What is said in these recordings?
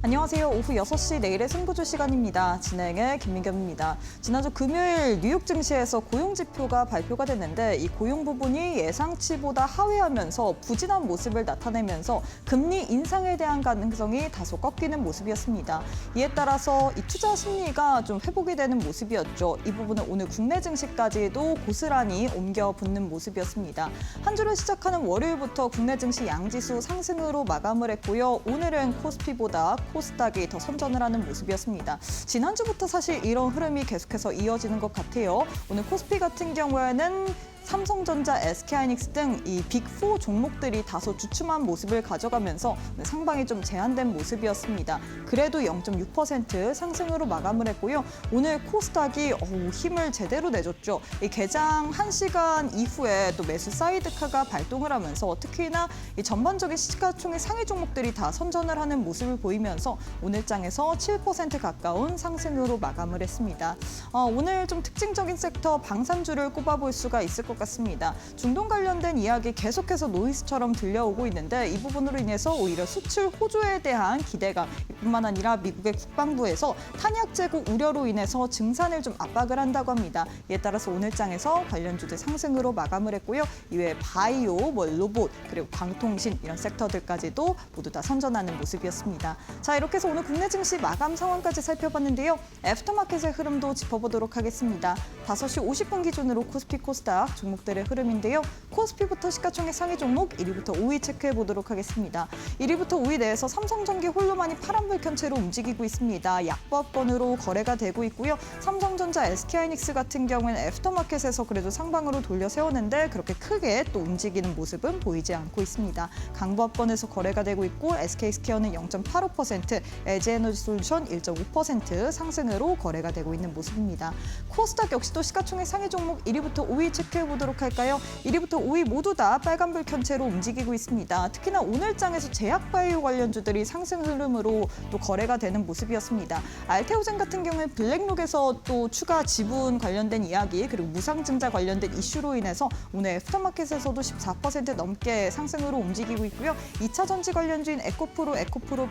안녕하세요. 오후 6시 내일의 승부주 시간입니다. 진행의 김민겸입니다. 지난주 금요일 뉴욕 증시에서 고용 지표가 발표가 됐는데 이 고용 부분이 예상치보다 하회하면서 부진한 모습을 나타내면서 금리 인상에 대한 가능성이 다소 꺾이는 모습이었습니다. 이에 따라서 이 투자 심리가 좀 회복이 되는 모습이었죠. 이 부분은 오늘 국내 증시까지도 고스란히 옮겨 붙는 모습이었습니다. 한 주를 시작하는 월요일부터 국내 증시 양지수 상승으로 마감을 했고요. 오늘은 코스피보다 코스닥이 더 선전을 하는 모습이었습니다. 지난주부터 사실 이런 흐름이 계속해서 이어지는 것 같아요. 오늘 코스피 같은 경우에는 삼성전자, SK하이닉스 등 이 빅4 종목들이 다소 주춤한 모습을 가져가면서 상방이 좀 제한된 모습이었습니다. 그래도 0.6% 상승으로 마감을 했고요. 오늘 코스닥이 힘을 제대로 내줬죠. 이 개장 1시간 이후에 또 매수 사이드카가 발동을 하면서 특히나 이 전반적인 시가총액 상위 종목들이 다 선전을 하는 모습을 보이면서 오늘 장에서 7% 가까운 상승으로 마감을 했습니다. 오늘 좀 특징적인 섹터 방산주를 꼽아볼 수가 있을 것 같습니다. 중동 관련된 이야기 계속해서 노이즈처럼 들려오고 있는데 이 부분으로 인해서 오히려 수출 호조에 대한 기대감 뿐만 아니라 미국의 국방부에서 탄약 재고 우려로 인해서 증산을 좀 압박을 한다고 합니다. 이에 따라서 오늘 장에서 관련주들 상승으로 마감을 했고요. 이외에 바이오, 로봇, 그리고 광통신 이런 섹터들까지도 모두 다 선전하는 모습이었습니다. 자, 이렇게 해서 오늘 국내 증시 마감 상황까지 살펴봤는데요. 애프터마켓의 흐름도 짚어보도록 하겠습니다. 5시 50분 기준으로 코스피, 코스닥 종목들의 흐름인데요. 코스피부터 시가총액 상위 종목 1위부터 5위 체크해 보도록 하겠습니다. 1위부터 5위 내에서 삼성전기 홀로만이 파란불 켠 채로 움직이고 있습니다. 약보합권으로 거래가 되고 있고요. 삼성전자, SK하이닉스 같은 경우에는 애프터마켓에서 그래도 상방으로 돌려 세웠는데 그렇게 크게 또 움직이는 모습은 보이지 않고 있습니다. 강보합권에서 거래가 되고 있고 SK스퀘어는 0.85%, LG에너지솔루션 1.5% 상승으로 거래가 되고 있는 모습입니다. 코스닥 역시도 시가총액 상위 종목 1위부터 5위 체크해 보도록 할까요? 1위부터 5위 모두 다 빨간불 켠 채로 움직이고 있습니다. 특히나 오늘 장에서 제약바이오 관련주들이 상승 흐름으로 또 거래가 되는 모습이었습니다. 알테오젠 같은 경우에 블랙록에서 또 추가 지분 관련된 이야기 그리고 무상증자 관련된 이슈로 인해서 오늘 애프터마켓에서도 14% 넘게 상승으로 움직이고 있고요. 2차 전지 관련주인 에코프로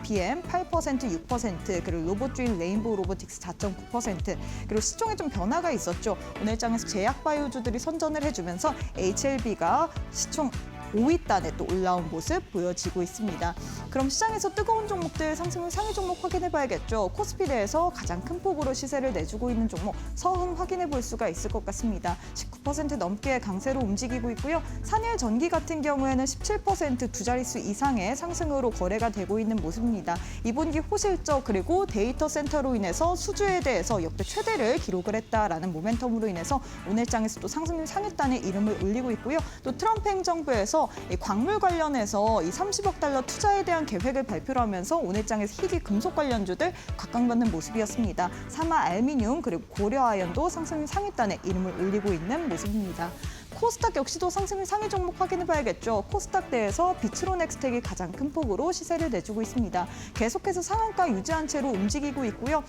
BM 8%, 6% 그리고 로봇주인 레인보우 로보틱스 4.9% 그리고 시종에 좀 변화가 있었죠. 오늘 장에서 제약바이오주들이 선전을 해주면서 HLB가 시총 5위단에 또 올라온 모습 보여지고 있습니다. 그럼 시장에서 뜨거운 종목들 상승률 상위 종목 확인해봐야겠죠. 코스피 내에서 가장 큰 폭으로 시세를 내주고 있는 종목 서흥 확인해볼 수가 있을 것 같습니다. 19% 넘게 강세로 움직이고 있고요. 산일전기 같은 경우에는 17% 두 자릿수 이상의 상승으로 거래가 되고 있는 모습입니다. 2분기 호실적 그리고 데이터 센터로 인해서 수주에 대해서 역대 최대를 기록을 했다라는 모멘텀으로 인해서 오늘 장에서 또 상승률 상위단에 이름을 올리고 있고요. 또 트럼프 행정부에서 이 광물 관련해서 이 30억 달러 투자에 대한 계획을 발표를 하면서 오늘 장에서 희귀 금속 관련주들 각광받는 모습이었습니다. 사마 알미늄 그리고 고려아연도 상승률 상위단에 이름을 올리고 있는 모습입니다. 코스닥 역시도 상승률 상위 종목 확인해봐야겠죠. 코스닥 내에서 비츠로넥스텍이 가장 큰 폭으로 시세를 내주고 있습니다. 계속해서 상한가 유지한 채로 움직이고 있고요.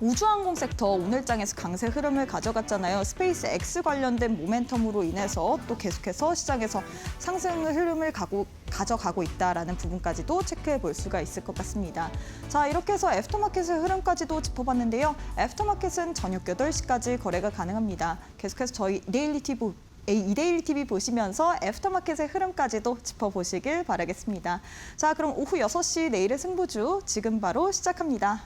우주항공 섹터 오늘 장에서 강세 흐름을 가져갔잖아요. 스페이스 X 관련된 모멘텀으로 인해서 또 계속해서 시장에서 상승 흐름을 가져가고 있다라는 부분까지도 체크해 볼 수가 있을 것 같습니다. 자, 이렇게 해서 애프터마켓의 흐름까지도 짚어봤는데요. 애프터마켓은 저녁 8시까지 거래가 가능합니다. 계속해서 저희 이데일리 TV 보시면서 애프터마켓의 흐름까지도 짚어보시길 바라겠습니다. 자, 그럼 오후 6시 내일의 승부주 지금 바로 시작합니다.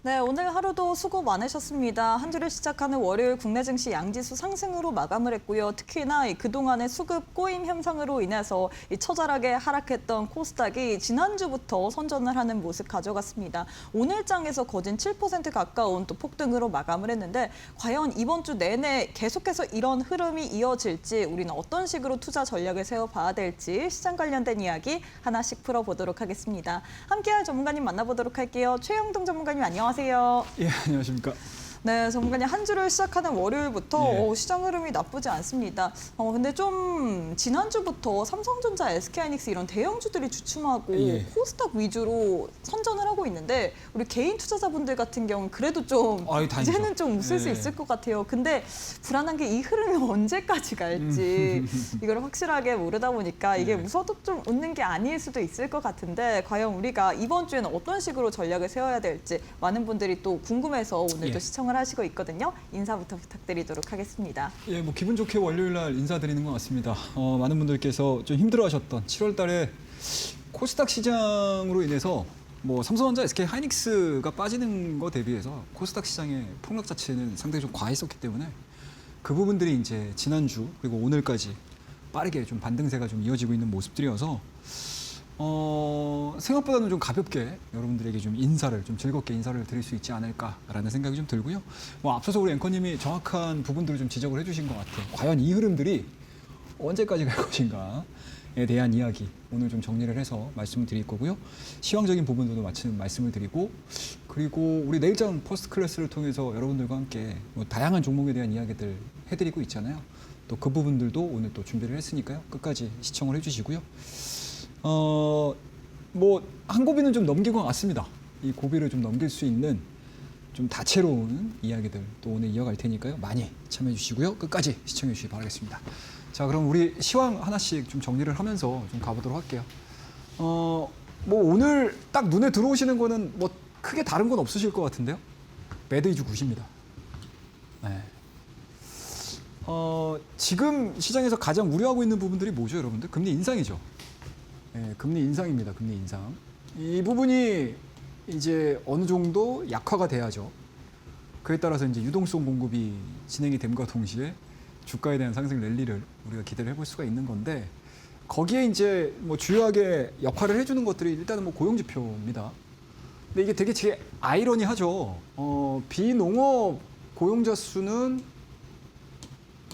네, 오늘 하루도 수고 많으셨습니다. 한 주를 시작하는 월요일 국내 증시 양지수 상승으로 마감을 했고요. 특히나 그동안의 수급 꼬임 현상으로 인해서 처절하게 하락했던 코스닥이 지난주부터 선전을 하는 모습 가져갔습니다. 오늘 장에서 거진 7% 가까운 또 폭등으로 마감을 했는데 과연 이번 주 내내 계속해서 이런 흐름이 이어질지 우리는 어떤 식으로 투자 전략을 세워봐야 될지 시장 관련된 이야기 하나씩 풀어보도록 하겠습니다. 함께할 전문가님 만나보도록 할게요. 최영동 전문가님 안녕하세요. 예, 안녕하십니까. 네, 전문가님 한 주를 시작하는 월요일부터 예. 시장 흐름이 나쁘지 않습니다. 근데 좀 지난주부터 삼성전자, SK하이닉스 이런 대형주들이 주춤하고 예. 코스닥 위주로 선전을 하고 있는데 우리 개인 투자자분들 같은 경우는 그래도 좀 아유, 다행이죠. 이제는 좀 웃을 수 예. 있을 것 같아요. 근데 불안한 게 이 흐름이 언제까지 갈지 이걸 확실하게 모르다 보니까 이게 네. 웃어도 좀 웃는 게 아닐 수도 있을 것 같은데 과연 우리가 이번 주에는 어떤 식으로 전략을 세워야 될지 많은 분들이 또 궁금해서 오늘도 예. 시청을 하시고 있거든요. 인사부터 부탁드리도록 하겠습니다. 예, 뭐 기분 좋게 월요일 날 인사드리는 것 같습니다. 많은 분들께서 좀 힘들어하셨던 7월 달에 코스닥 시장으로 인해서 뭐 삼성전자, SK 하이닉스가 빠지는 거 대비해서 코스닥 시장의 폭락 자체는 상당히 좀 과했었기 때문에 그 부분들이 이제 지난주 그리고 오늘까지 빠르게 좀 반등세가 좀 이어지고 있는 모습들이어서 생각보다는 좀 가볍게 여러분들에게 좀 인사를 좀 즐겁게 인사를 드릴 수 있지 않을까라는 생각이 좀 들고요. 뭐 앞서서 우리 앵커님이 정확한 부분들을 좀 지적을 해주신 것 같아요. 과연 이 흐름들이 언제까지 갈 것인가에 대한 이야기 오늘 좀 정리를 해서 말씀을 드릴 거고요. 시황적인 부분들도 마침 말씀을 드리고 그리고 우리 내일장 퍼스트 클래스를 통해서 여러분들과 함께 뭐 다양한 종목에 대한 이야기들 해드리고 있잖아요. 또 그 부분들도 오늘 또 준비를 했으니까요. 끝까지 시청을 해주시고요. 뭐 한 고비는 좀 넘긴 것 같습니다. 이 고비를 좀 넘길 수 있는 좀 다채로운 이야기들 또 오늘 이어갈 테니까요. 많이 참여해 주시고요. 끝까지 시청해 주시기 바라겠습니다. 자, 그럼 우리 시황 하나씩 좀 정리를 하면서 좀 가보도록 할게요. 뭐 오늘 딱 눈에 들어오시는 거는 뭐 크게 다른 건 없으실 것 같은데요. 매드 위주 굿입니다. 네. 지금 시장에서 가장 우려하고 있는 부분들이 뭐죠, 여러분들? 금리 인상이죠. 네, 금리 인상입니다. 금리 인상. 이 부분이 이제 어느 정도 약화가 돼야죠. 그에 따라서 이제 유동성 공급이 진행이 됨과 동시에 주가에 대한 상승 랠리를 우리가 기대를 해볼 수가 있는 건데 거기에 이제 뭐 주요하게 역할을 해주는 것들이 일단은 뭐 고용 지표입니다. 근데 이게 되게 아이러니하죠. 비농업 고용자 수는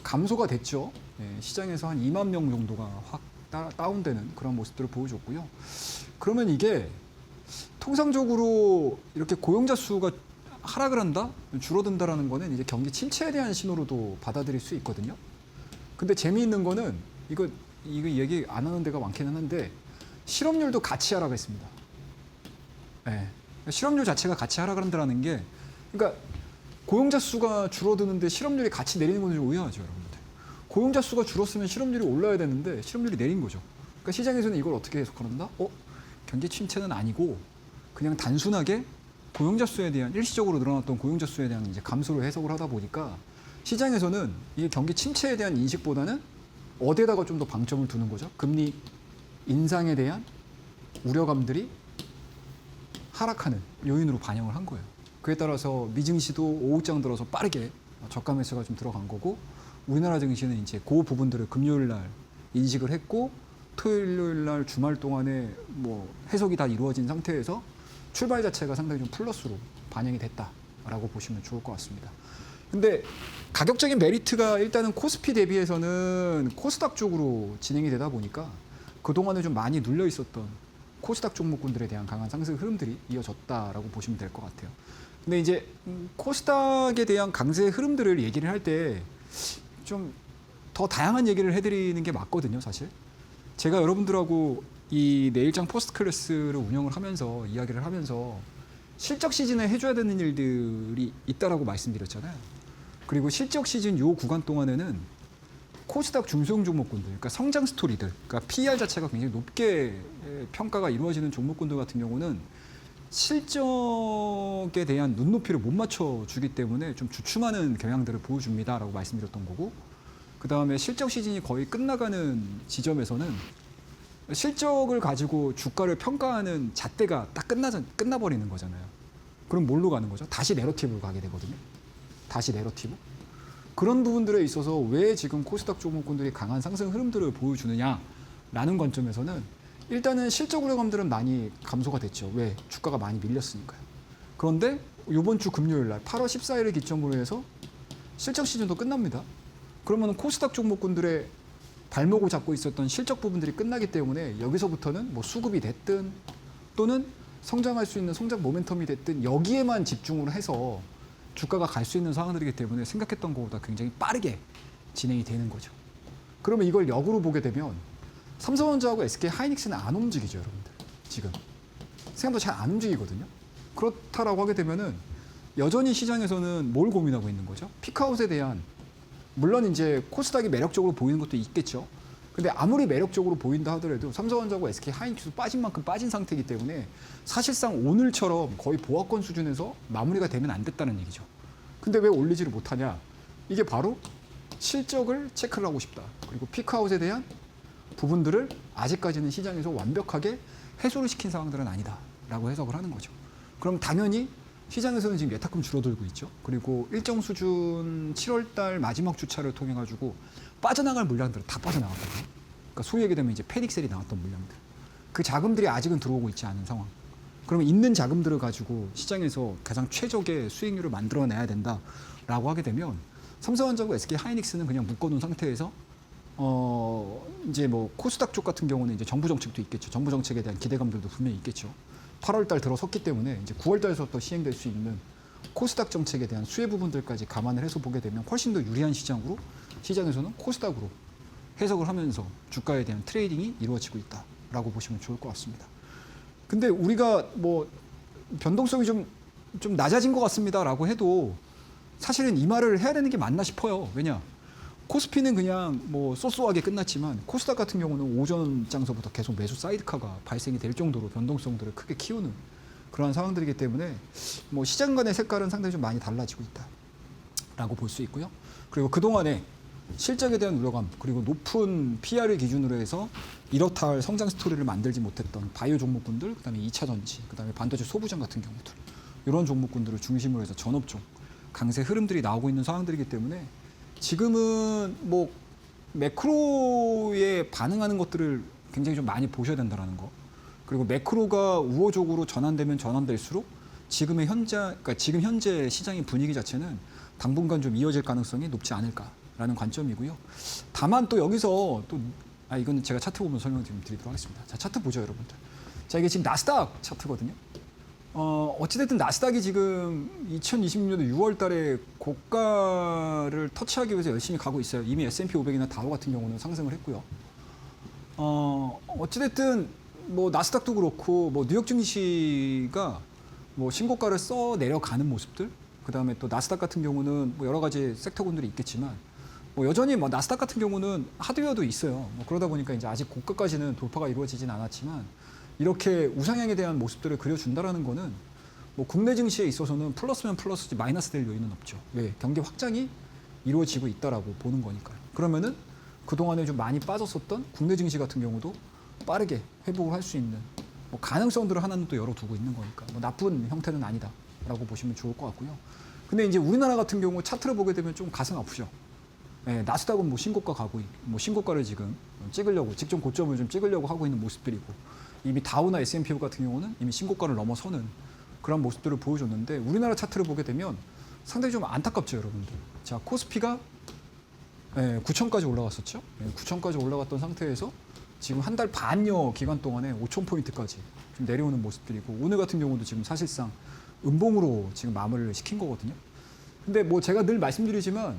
감소가 됐죠. 네, 시장에서 한 2만 명 정도가 확 다운되는 그런 모습들을 보여줬고요. 그러면 이게 통상적으로 이렇게 고용자 수가 하락을 한다, 줄어든다라는 거는 이제 경기 침체에 대한 신호로도 받아들일 수 있거든요. 근데 재미있는 거는 이거 얘기 안 하는 데가 많기는 한데 실업률도 같이 하락했습니다. 네. 실업률 자체가 같이 하락을 한다는 게 그러니까 고용자 수가 줄어드는데 실업률이 같이 내리는 건 좀 의아하죠, 여러분들. 고용자 수가 줄었으면 실업률이 올라야 되는데 실업률이 내린 거죠. 그러니까 시장에서는 이걸 어떻게 해석한다? 경기 침체는 아니고 그냥 단순하게 고용자 수에 대한 일시적으로 늘어났던 고용자 수에 대한 이제 감소를 해석을 하다 보니까 시장에서는 이게 경기 침체에 대한 인식보다는 어디에다가 좀 더 방점을 두는 거죠. 금리 인상에 대한 우려감들이 하락하는 요인으로 반영을 한 거예요. 그에 따라서 미증시도 오후장 들어서 빠르게 저가 매수가 좀 들어간 거고 우리나라 증시는 이제 그 부분들을 금요일 날 인식을 했고 토요일 날 주말 동안에 뭐 해석이 다 이루어진 상태에서 출발 자체가 상당히 좀 플러스로 반영이 됐다라고 보시면 좋을 것 같습니다. 근데 가격적인 메리트가 일단은 코스피 대비해서는 코스닥 쪽으로 진행이 되다 보니까 그동안에 좀 많이 눌려 있었던 코스닥 종목군들에 대한 강한 상승 흐름들이 이어졌다라고 보시면 될 것 같아요. 근데 이제 코스닥에 대한 강세 흐름들을 얘기를 할 때 좀 더 다양한 얘기를 해드리는 게 맞거든요, 사실. 제가 여러분들하고 이 내일장 포스트 클래스를 운영을 하면서 이야기를 하면서 실적 시즌에 해줘야 되는 일들이 있다라고 말씀드렸잖아요. 그리고 실적 시즌 요 구간 동안에는 코스닥 중소형 종목군들, 그러니까 성장 스토리들, 그러니까 PER 자체가 굉장히 높게 평가가 이루어지는 종목군들 같은 경우는 실적에 대한 눈높이를 못 맞춰주기 때문에 좀 주춤하는 경향들을 보여줍니다라고 말씀드렸던 거고, 그 다음에 실적 시즌이 거의 끝나가는 지점에서는 실적을 가지고 주가를 평가하는 잣대가 딱 끝나버리는 거잖아요. 그럼 뭘로 가는 거죠? 다시 내러티브로 가게 되거든요. 다시 내러티브. 그런 부분들에 있어서 왜 지금 코스닥 종목군들이 강한 상승 흐름들을 보여주느냐라는 관점에서는 일단은 실적 우려감들은 많이 감소가 됐죠. 왜? 주가가 많이 밀렸으니까요. 그런데 이번 주 금요일 날 8월 14일을 기점으로 해서 실적 시즌도 끝납니다. 그러면 코스닥 종목군들의 발목을 잡고 있었던 실적 부분들이 끝나기 때문에 여기서부터는 뭐 수급이 됐든 또는 성장할 수 있는 성장 모멘텀이 됐든 여기에만 집중을 해서 주가가 갈 수 있는 상황들이기 때문에 생각했던 것보다 굉장히 빠르게 진행이 되는 거죠. 그러면 이걸 역으로 보게 되면 삼성전자하고 SK 하이닉스는 안 움직이죠, 여러분들. 지금 생각보다 잘 안 움직이거든요. 그렇다라고 하게 되면은 여전히 시장에서는 뭘 고민하고 있는 거죠? 피크아웃에 대한 물론 이제 코스닥이 매력적으로 보이는 것도 있겠죠. 근데 아무리 매력적으로 보인다 하더라도 삼성전자하고 SK 하이닉스도 빠진 만큼 빠진 상태이기 때문에 사실상 오늘처럼 거의 보합권 수준에서 마무리가 되면 안 됐다는 얘기죠. 근데 왜 올리지를 못하냐? 이게 바로 실적을 체크를 하고 싶다. 그리고 피크아웃에 대한 부분들을 아직까지는 시장에서 완벽하게 해소를 시킨 상황들은 아니다라고 해석을 하는 거죠. 그럼 당연히 시장에서는 지금 예탁금 줄어들고 있죠. 그리고 일정 수준 7월 달 마지막 주차를 통해 가지고 빠져나갈 물량들은 다 빠져나갔거든요. 그러니까 소위 얘기되면 이제 패닉셀이 나왔던 물량들. 그 자금들이 아직은 들어오고 있지 않은 상황. 그러면 있는 자금들을 가지고 시장에서 가장 최적의 수익률을 만들어내야 된다라고 하게 되면 삼성전자하고 SK 하이닉스는 그냥 묶어놓은 상태에서 이제 뭐 코스닥 쪽 같은 경우는 이제 정부 정책도 있겠죠. 정부 정책에 대한 기대감들도 분명히 있겠죠. 8월 달 들어섰기 때문에 이제 9월 달에서부터 시행될 수 있는 코스닥 정책에 대한 수혜 부분들까지 감안을 해서 보게 되면 훨씬 더 유리한 시장으로 시장에서는 코스닥으로 해석을 하면서 주가에 대한 트레이딩이 이루어지고 있다라고 보시면 좋을 것 같습니다. 근데 우리가 뭐 변동성이 좀 낮아진 것 같습니다라고 해도 사실은 이 말을 해야 되는 게 맞나 싶어요. 왜냐? 코스피는 그냥 뭐 쏘쏘하게 끝났지만 코스닥 같은 경우는 오전 장서부터 계속 매수 사이드카가 발생이 될 정도로 변동성들을 크게 키우는 그러한 상황들이기 때문에 뭐 시장 간의 색깔은 상당히 좀 많이 달라지고 있다라고 볼 수 있고요. 그리고 그동안에 실적에 대한 우려감 그리고 높은 PR을 기준으로 해서 이렇다 할 성장 스토리를 만들지 못했던 바이오 종목군들, 그다음에 2차 전지, 그다음에 반도체 소부장 같은 경우들 이런 종목군들을 중심으로 해서 전업종 강세 흐름들이 나오고 있는 상황들이기 때문에 지금은 뭐 매크로에 반응하는 것들을 굉장히 좀 많이 보셔야 된다는 거. 그리고 매크로가 우호적으로 전환되면 전환될수록 그러니까 지금 현재 시장의 분위기 자체는 당분간 좀 이어질 가능성이 높지 않을까라는 관점이고요. 다만 또 여기서 이건 제가 차트 보면 설명 좀 드리도록 하겠습니다. 자, 차트 보죠, 여러분들. 자, 이게 지금 나스닥 차트거든요. 어찌됐든 나스닥이 지금 2026년도 6월 달에 고가를 터치하기 위해서 열심히 가고 있어요. 이미 S&P 500이나 다우 같은 경우는 상승을 했고요. 어찌됐든 뭐 나스닥도 그렇고 뭐 뉴욕 증시가 뭐 신고가를 써 내려가는 모습들, 그 다음에 또 나스닥 같은 경우는 뭐 여러 가지 섹터군들이 있겠지만 뭐 여전히 뭐 나스닥 같은 경우는 하드웨어도 있어요. 뭐 그러다 보니까 이제 아직 고가까지는 돌파가 이루어지진 않았지만 이렇게 우상향에 대한 모습들을 그려준다라는 거는 뭐 국내 증시에 있어서는 플러스면 플러스지 마이너스 될 요인은 없죠. 왜? 경기 확장이 이루어지고 있다라고 보는 거니까요. 그러면은 그동안에 좀 많이 빠졌었던 국내 증시 같은 경우도 빠르게 회복을 할 수 있는 뭐 가능성들을 하나는 또 열어두고 있는 거니까 뭐 나쁜 형태는 아니다라고 보시면 좋을 것 같고요. 근데 이제 우리나라 같은 경우 차트를 보게 되면 좀 가슴 아프죠. 네, 나스닥은 뭐 신고가 뭐 신고가를 지금 찍으려고 직전 고점을 좀 찍으려고 하고 있는 모습들이고 이미 다우나 S&P 같은 경우는 이미 신고가를 넘어서는 그런 모습들을 보여줬는데 우리나라 차트를 보게 되면 상당히 좀 안타깝죠, 여러분들. 자, 코스피가 9천까지 올라갔었죠. 9천까지 올라갔던 상태에서 지금 한 달 반여 기간 동안에 5,000포인트까지 좀 내려오는 모습들이고 오늘 같은 경우도 지금 사실상 음봉으로 지금 마무리를 시킨 거거든요. 근데 뭐 제가 늘 말씀드리지만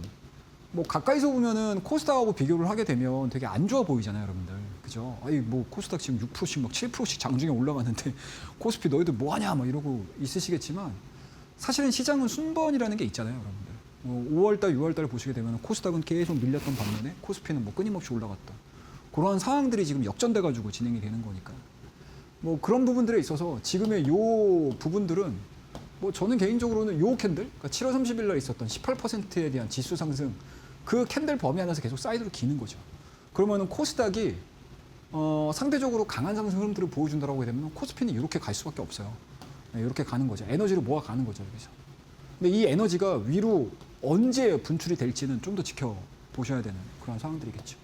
뭐 가까이서 보면은 코스닥하고 비교를 하게 되면 되게 안 좋아 보이잖아요, 여러분들. 그죠? 아니 뭐 코스닥 지금 6%씩 막 7%씩 장중에 올라가는데 코스피 너희들 뭐 하냐 막 이러고 있으시겠지만 사실은 시장은 순번이라는 게 있잖아요, 여러분들. 5월 달, 6월 달을 보시게 되면 코스닥은 계속 밀렸던 반면에 코스피는 뭐 끊임없이 올라갔다. 그런 상황들이 지금 역전돼 가지고 진행이 되는 거니까. 뭐 그런 부분들에 있어서 지금의 요 부분들은 뭐 저는 개인적으로는 요 캔들, 그러니까 7월 30일 날 있었던 18%에 대한 지수 상승 그 캔들 범위 안에서 계속 사이드로 기는 거죠. 그러면은 코스닥이 상대적으로 강한 상승 흐름들을 보여준다라고 하게 되면 코스피는 이렇게 갈 수밖에 없어요. 이렇게 가는 거죠. 에너지를 모아 가는 거죠. 여기서. 근데 이 에너지가 위로 언제 분출이 될지는 좀 더 지켜보셔야 되는 그런 상황들이겠죠.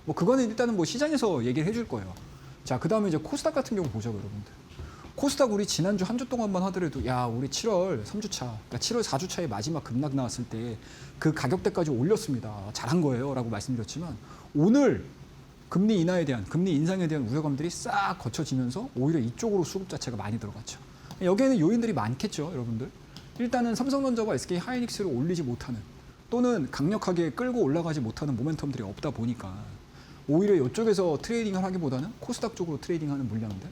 뭐 그거는 일단은 뭐 시장에서 얘기를 해줄 거예요. 자, 그 다음에 이제 코스닥 같은 경우 보자고 여러분들. 코스닥 우리 지난주 한 주 동안만 하더라도 야, 우리 7월 3주차, 그러니까 7월 4주차에 마지막 급락 나왔을 때 그 가격대까지 올렸습니다. 잘한 거예요. 라고 말씀드렸지만 오늘 금리 인하에 대한, 금리 인상에 대한 우려감들이 싹 거쳐지면서 오히려 이쪽으로 수급 자체가 많이 들어갔죠. 여기에는 요인들이 많겠죠, 여러분들. 일단은 삼성전자와 SK 하이닉스를 올리지 못하는 또는 강력하게 끌고 올라가지 못하는 모멘텀들이 없다 보니까 오히려 이쪽에서 트레이딩을 하기보다는 코스닥 쪽으로 트레이딩하는 물량들,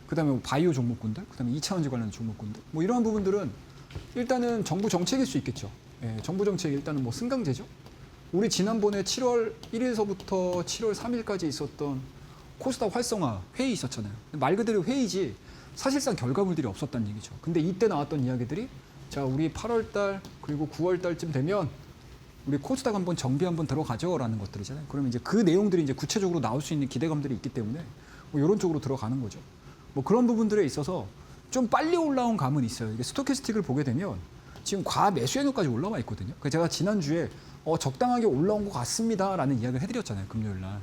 그다음에 뭐 바이오 종목군들, 그다음에 2차원지 관련 종목군들, 뭐 이러한 부분들은 일단은 정부 정책일 수 있겠죠. 예, 정부 정책 일단은 뭐 승강제죠. 우리 지난번에 7월 1일서부터 7월 3일까지 있었던 코스닥 활성화 회의 있었잖아요. 말 그대로 회의지 사실상 결과물들이 없었다는 얘기죠. 근데 이때 나왔던 이야기들이 자, 우리 8월 달 그리고 9월 달쯤 되면 우리 코스닥 한번 정비 한번 들어가죠라는 것들이잖아요. 그러면 이제 그 내용들이 이제 구체적으로 나올 수 있는 기대감들이 있기 때문에 뭐 이런 쪽으로 들어가는 거죠. 뭐 그런 부분들에 있어서 좀 빨리 올라온 감은 있어요. 이게 스토캐스틱을 보게 되면 지금 과매수 행위까지 올라와 있거든요. 그래서 제가 지난주에 적당하게 올라온 것 같습니다라는 이야기를 해드렸잖아요. 금요일 날.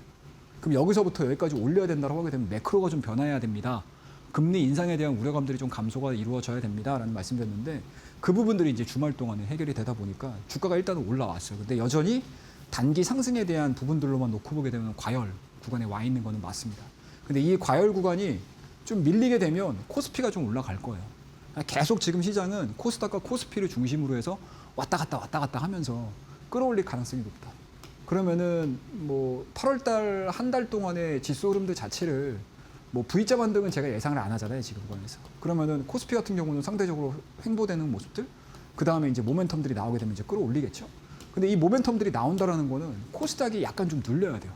그럼 여기서부터 여기까지 올려야 된다고 하게 되면 매크로가 좀 변화해야 됩니다. 금리 인상에 대한 우려감들이 좀 감소가 이루어져야 됩니다라는 말씀드렸는데 그 부분들이 이제 주말 동안에 해결이 되다 보니까 주가가 일단은 올라왔어요. 근데 여전히 단기 상승에 대한 부분들로만 놓고 보게 되면 과열 구간에 와 있는 거는 맞습니다. 근데 이 과열 구간이 좀 밀리게 되면 코스피가 좀 올라갈 거예요. 계속 지금 시장은 코스닥과 코스피를 중심으로 해서 왔다 갔다 하면서 끌어올릴 가능성이 높다. 그러면은 뭐 8월 달 한 달 동안의 지수 흐름들 자체를 뭐 V자 반등은 제가 예상을 안 하잖아요, 지금 구간에서. 그러면은 코스피 같은 경우는 상대적으로 횡보되는 모습들, 그 다음에 이제 모멘텀들이 나오게 되면 이제 끌어올리겠죠. 근데 이 모멘텀들이 나온다라는 거는 코스닥이 약간 좀 눌려야 돼요.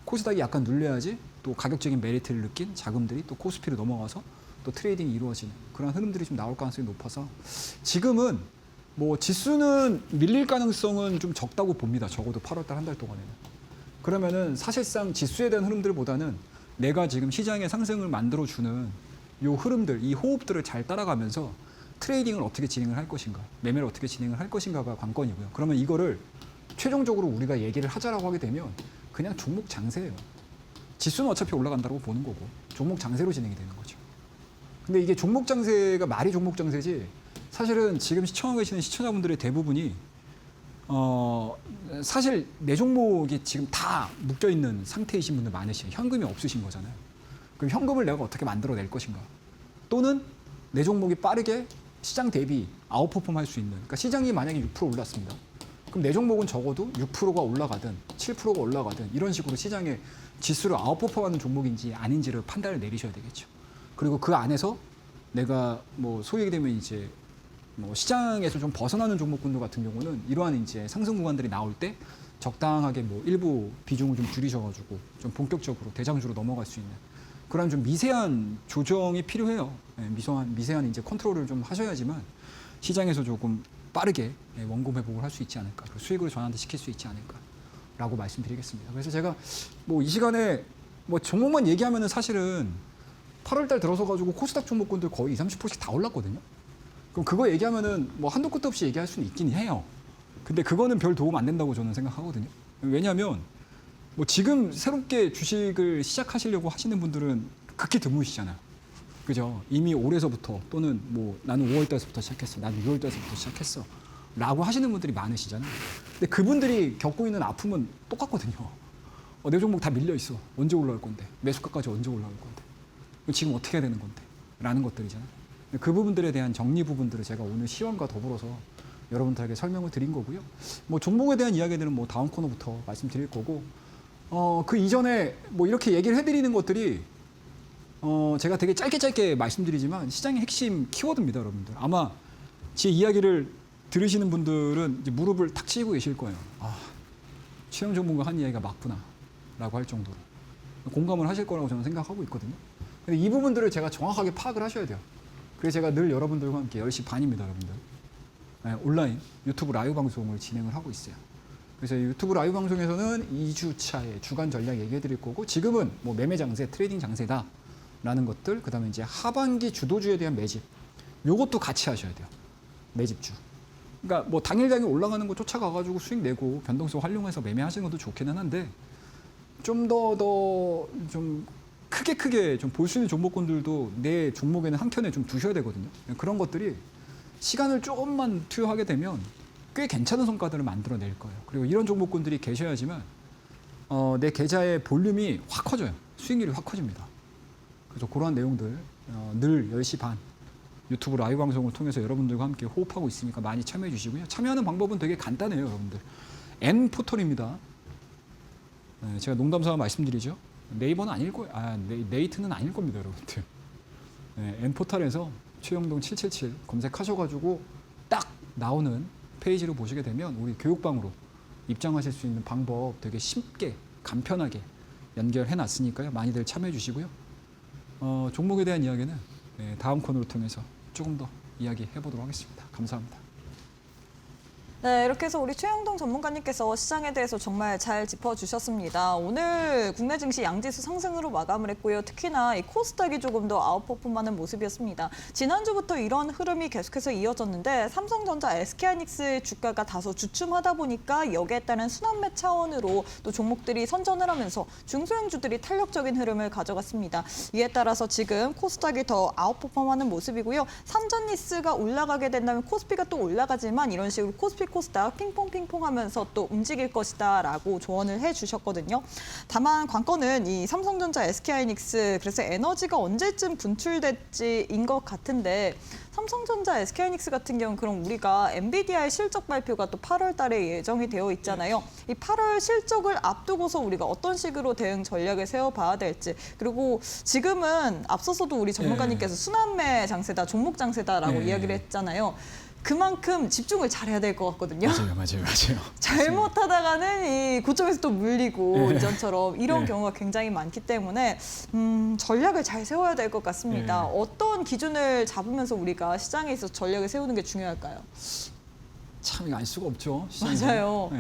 코스닥이 약간 눌려야지 또 가격적인 메리트를 느낀 자금들이 또 코스피로 넘어가서 또 트레이딩이 이루어지는 그런 흐름들이 좀 나올 가능성이 높아서 지금은 뭐 지수는 밀릴 가능성은 좀 적다고 봅니다. 적어도 8월 달 한 달 동안에는. 그러면은 사실상 지수에 대한 흐름들보다는 내가 지금 시장의 상승을 만들어주는 요 흐름들, 이 호흡들을 잘 따라가면서 트레이딩을 어떻게 진행을 할 것인가, 매매를 어떻게 진행을 할 것인가가 관건이고요. 그러면 이거를 최종적으로 우리가 얘기를 하자라고 하게 되면 그냥 종목 장세예요. 지수는 어차피 올라간다고 보는 거고 종목 장세로 진행이 되는 거죠. 근데 이게 종목 장세가 말이 종목 장세지 사실은 지금 시청하고 계시는 시청자분들의 대부분이 사실 내 종목이 지금 다 묶여 있는 상태이신 분들 많으시죠. 현금이 없으신 거잖아요. 그럼 현금을 내가 어떻게 만들어낼 것인가? 또는 내 종목이 빠르게 시장 대비 아웃퍼폼 할 수 있는. 그러니까 시장이 만약에 6% 올랐습니다. 그럼 내 종목은 적어도 6%가 올라가든 7%가 올라가든 이런 식으로 시장의 지수를 아웃퍼폼하는 종목인지 아닌지를 판단을 내리셔야 되겠죠. 그리고 그 안에서 내가 뭐 소위 얘기되면 이제 뭐 시장에서 좀 벗어나는 종목군들 같은 경우는 이러한 이제 상승 구간들이 나올 때 적당하게 뭐 일부 비중을 좀 줄이셔가지고 좀 본격적으로 대장주로 넘어갈 수 있는 그런 좀 미세한 조정이 필요해요. 미세한 이제 컨트롤을 좀 하셔야지만 시장에서 조금 빠르게 원금 회복을 할 수 있지 않을까, 수익으로 전환시킬 수 있지 않을까라고 말씀드리겠습니다. 그래서 제가 뭐 이 시간에 뭐 종목만 얘기하면은 사실은 8월달 들어서 가지고 코스닥 종목군들 거의 20-30%씩 다 올랐거든요. 그럼 그거 얘기하면은 뭐 한도 끝도 없이 얘기할 수는 있긴 해요. 근데 그거는 별 도움 안 된다고 저는 생각하거든요. 왜냐하면 뭐 지금 새롭게 주식을 시작하시려고 하시는 분들은 극히 드무시잖아요. 그죠? 이미 올해서부터 또는 뭐 나는 5월달부터 시작했어, 나는 6월달부터 시작했어 라고 하시는 분들이 많으시잖아요. 근데 그분들이 겪고 있는 아픔은 똑같거든요. 내 종목 다 밀려 있어. 언제 올라올 건데? 매수가까지 언제 올라올 건데? 지금 어떻게 해야 되는 건데? 라는 것들이잖아요. 그 부분들에 대한 정리 부분들을 제가 오늘 시황과 더불어서 여러분들에게 설명을 드린 거고요. 뭐 종목에 대한 이야기들은 뭐 다음 코너부터 말씀드릴 거고, 그 이전에 뭐 이렇게 얘기를 해드리는 것들이 제가 되게 짧게 말씀드리지만 시장의 핵심 키워드입니다, 여러분들. 아마 제 이야기를 들으시는 분들은 이제 무릎을 탁 치고 계실 거예요. 아, 최영 전문가 한 이야기가 맞구나라고 할 정도로 공감을 하실 거라고 저는 생각하고 있거든요. 근데 이 부분들을 제가 정확하게 파악을 하셔야 돼요. 그래서 제가 늘 여러분들과 함께 10시 반입니다, 여러분들. 네, 온라인 유튜브 라이브 방송을 진행을 하고 있어요. 그래서 유튜브 라이브 방송에서는 2주차의 주간 전략 얘기해 드릴 거고, 지금은 뭐 매매 장세, 트레이딩 장세다라는 것들, 그 다음에 이제 하반기 주도주에 대한 매집, 요것도 같이 하셔야 돼요. 매집주. 그러니까 뭐 당일 올라가는 거 쫓아가가지고 수익 내고 변동성 활용해서 매매하시는 것도 좋기는 한데 좀 좀 크게 좀 볼 수 있는 종목군들도 내 종목에는 한 켠에 좀 두셔야 되거든요. 그런 것들이 시간을 조금만 투여하게 되면 꽤 괜찮은 성과들을 만들어낼 거예요. 그리고 이런 종목군들이 계셔야지만 내 계좌의 볼륨이 확 커져요. 수익률이 확 커집니다. 그래서 그러한 내용들 늘 10시 반 유튜브 라이브 방송을 통해서 여러분들과 함께 호흡하고 있으니까 많이 참여해 주시고요. 참여하는 방법은 되게 간단해요, 여러분들. N포털입니다. 제가 농담삼아 말씀드리죠. 네이버는 아닐 거예요. 네이트는 아닐 겁니다, 여러분들. N포털에서 최영동 777 검색하셔가지고 딱 나오는 페이지로 보시게 되면 우리 교육방으로 입장하실 수 있는 방법 되게 쉽게 간편하게 연결해 놨으니까요. 많이들 참여해 주시고요. 종목에 대한 이야기는 다음 코너를 통해서 조금 더 이야기해 보도록 하겠습니다. 감사합니다. 네, 이렇게 해서 우리 최영동 전문가님께서 시장에 대해서 정말 잘 짚어주셨습니다. 오늘 국내 증시 양지수 상승으로 마감을 했고요. 특히나 이 코스닥이 조금 더 아웃퍼폼하는 모습이었습니다. 지난주부터 이런 흐름이 계속해서 이어졌는데 삼성전자, SK하이닉스 주가가 다소 주춤하다 보니까 여기에 따른 순환매 차원으로 또 종목들이 선전을 하면서 중소형주들이 탄력적인 흐름을 가져갔습니다. 이에 따라서 지금 코스닥이 더 아웃퍼폼하는 모습이고요. 삼전리스가 올라가게 된다면 코스피가 또 올라가지만 이런 식으로 코스닥 핑퐁핑퐁 하면서 또 움직일 것이다 라고 조언을 해주셨거든요. 다만 관건은 이 삼성전자, SK하이닉스 그래서 에너지가 언제쯤 분출될지인 것 같은데 삼성전자, SK하이닉스 같은 경우는 그럼 우리가 엔비디아의 실적 발표가 또 8월 달에 예정이 되어 있잖아요. 이 8월 실적을 앞두고서 우리가 어떤 식으로 대응 전략을 세워봐야 될지 그리고 지금은 앞서서도 우리 전문가님께서 순환매 장세다, 종목 장세다라고 이야기를 했잖아요. 그만큼 집중을 잘해야 될 것 같거든요. 맞아요. 잘못하다가는 이 고점에서 또 물리고 이전처럼 이런 경우가 굉장히 많기 때문에 전략을 잘 세워야 될 것 같습니다. 어떤 기준을 잡으면서 우리가 시장에 있어서 전략을 세우는 게 중요할까요? 참 이거 알 수가 없죠. 시장에서. 맞아요.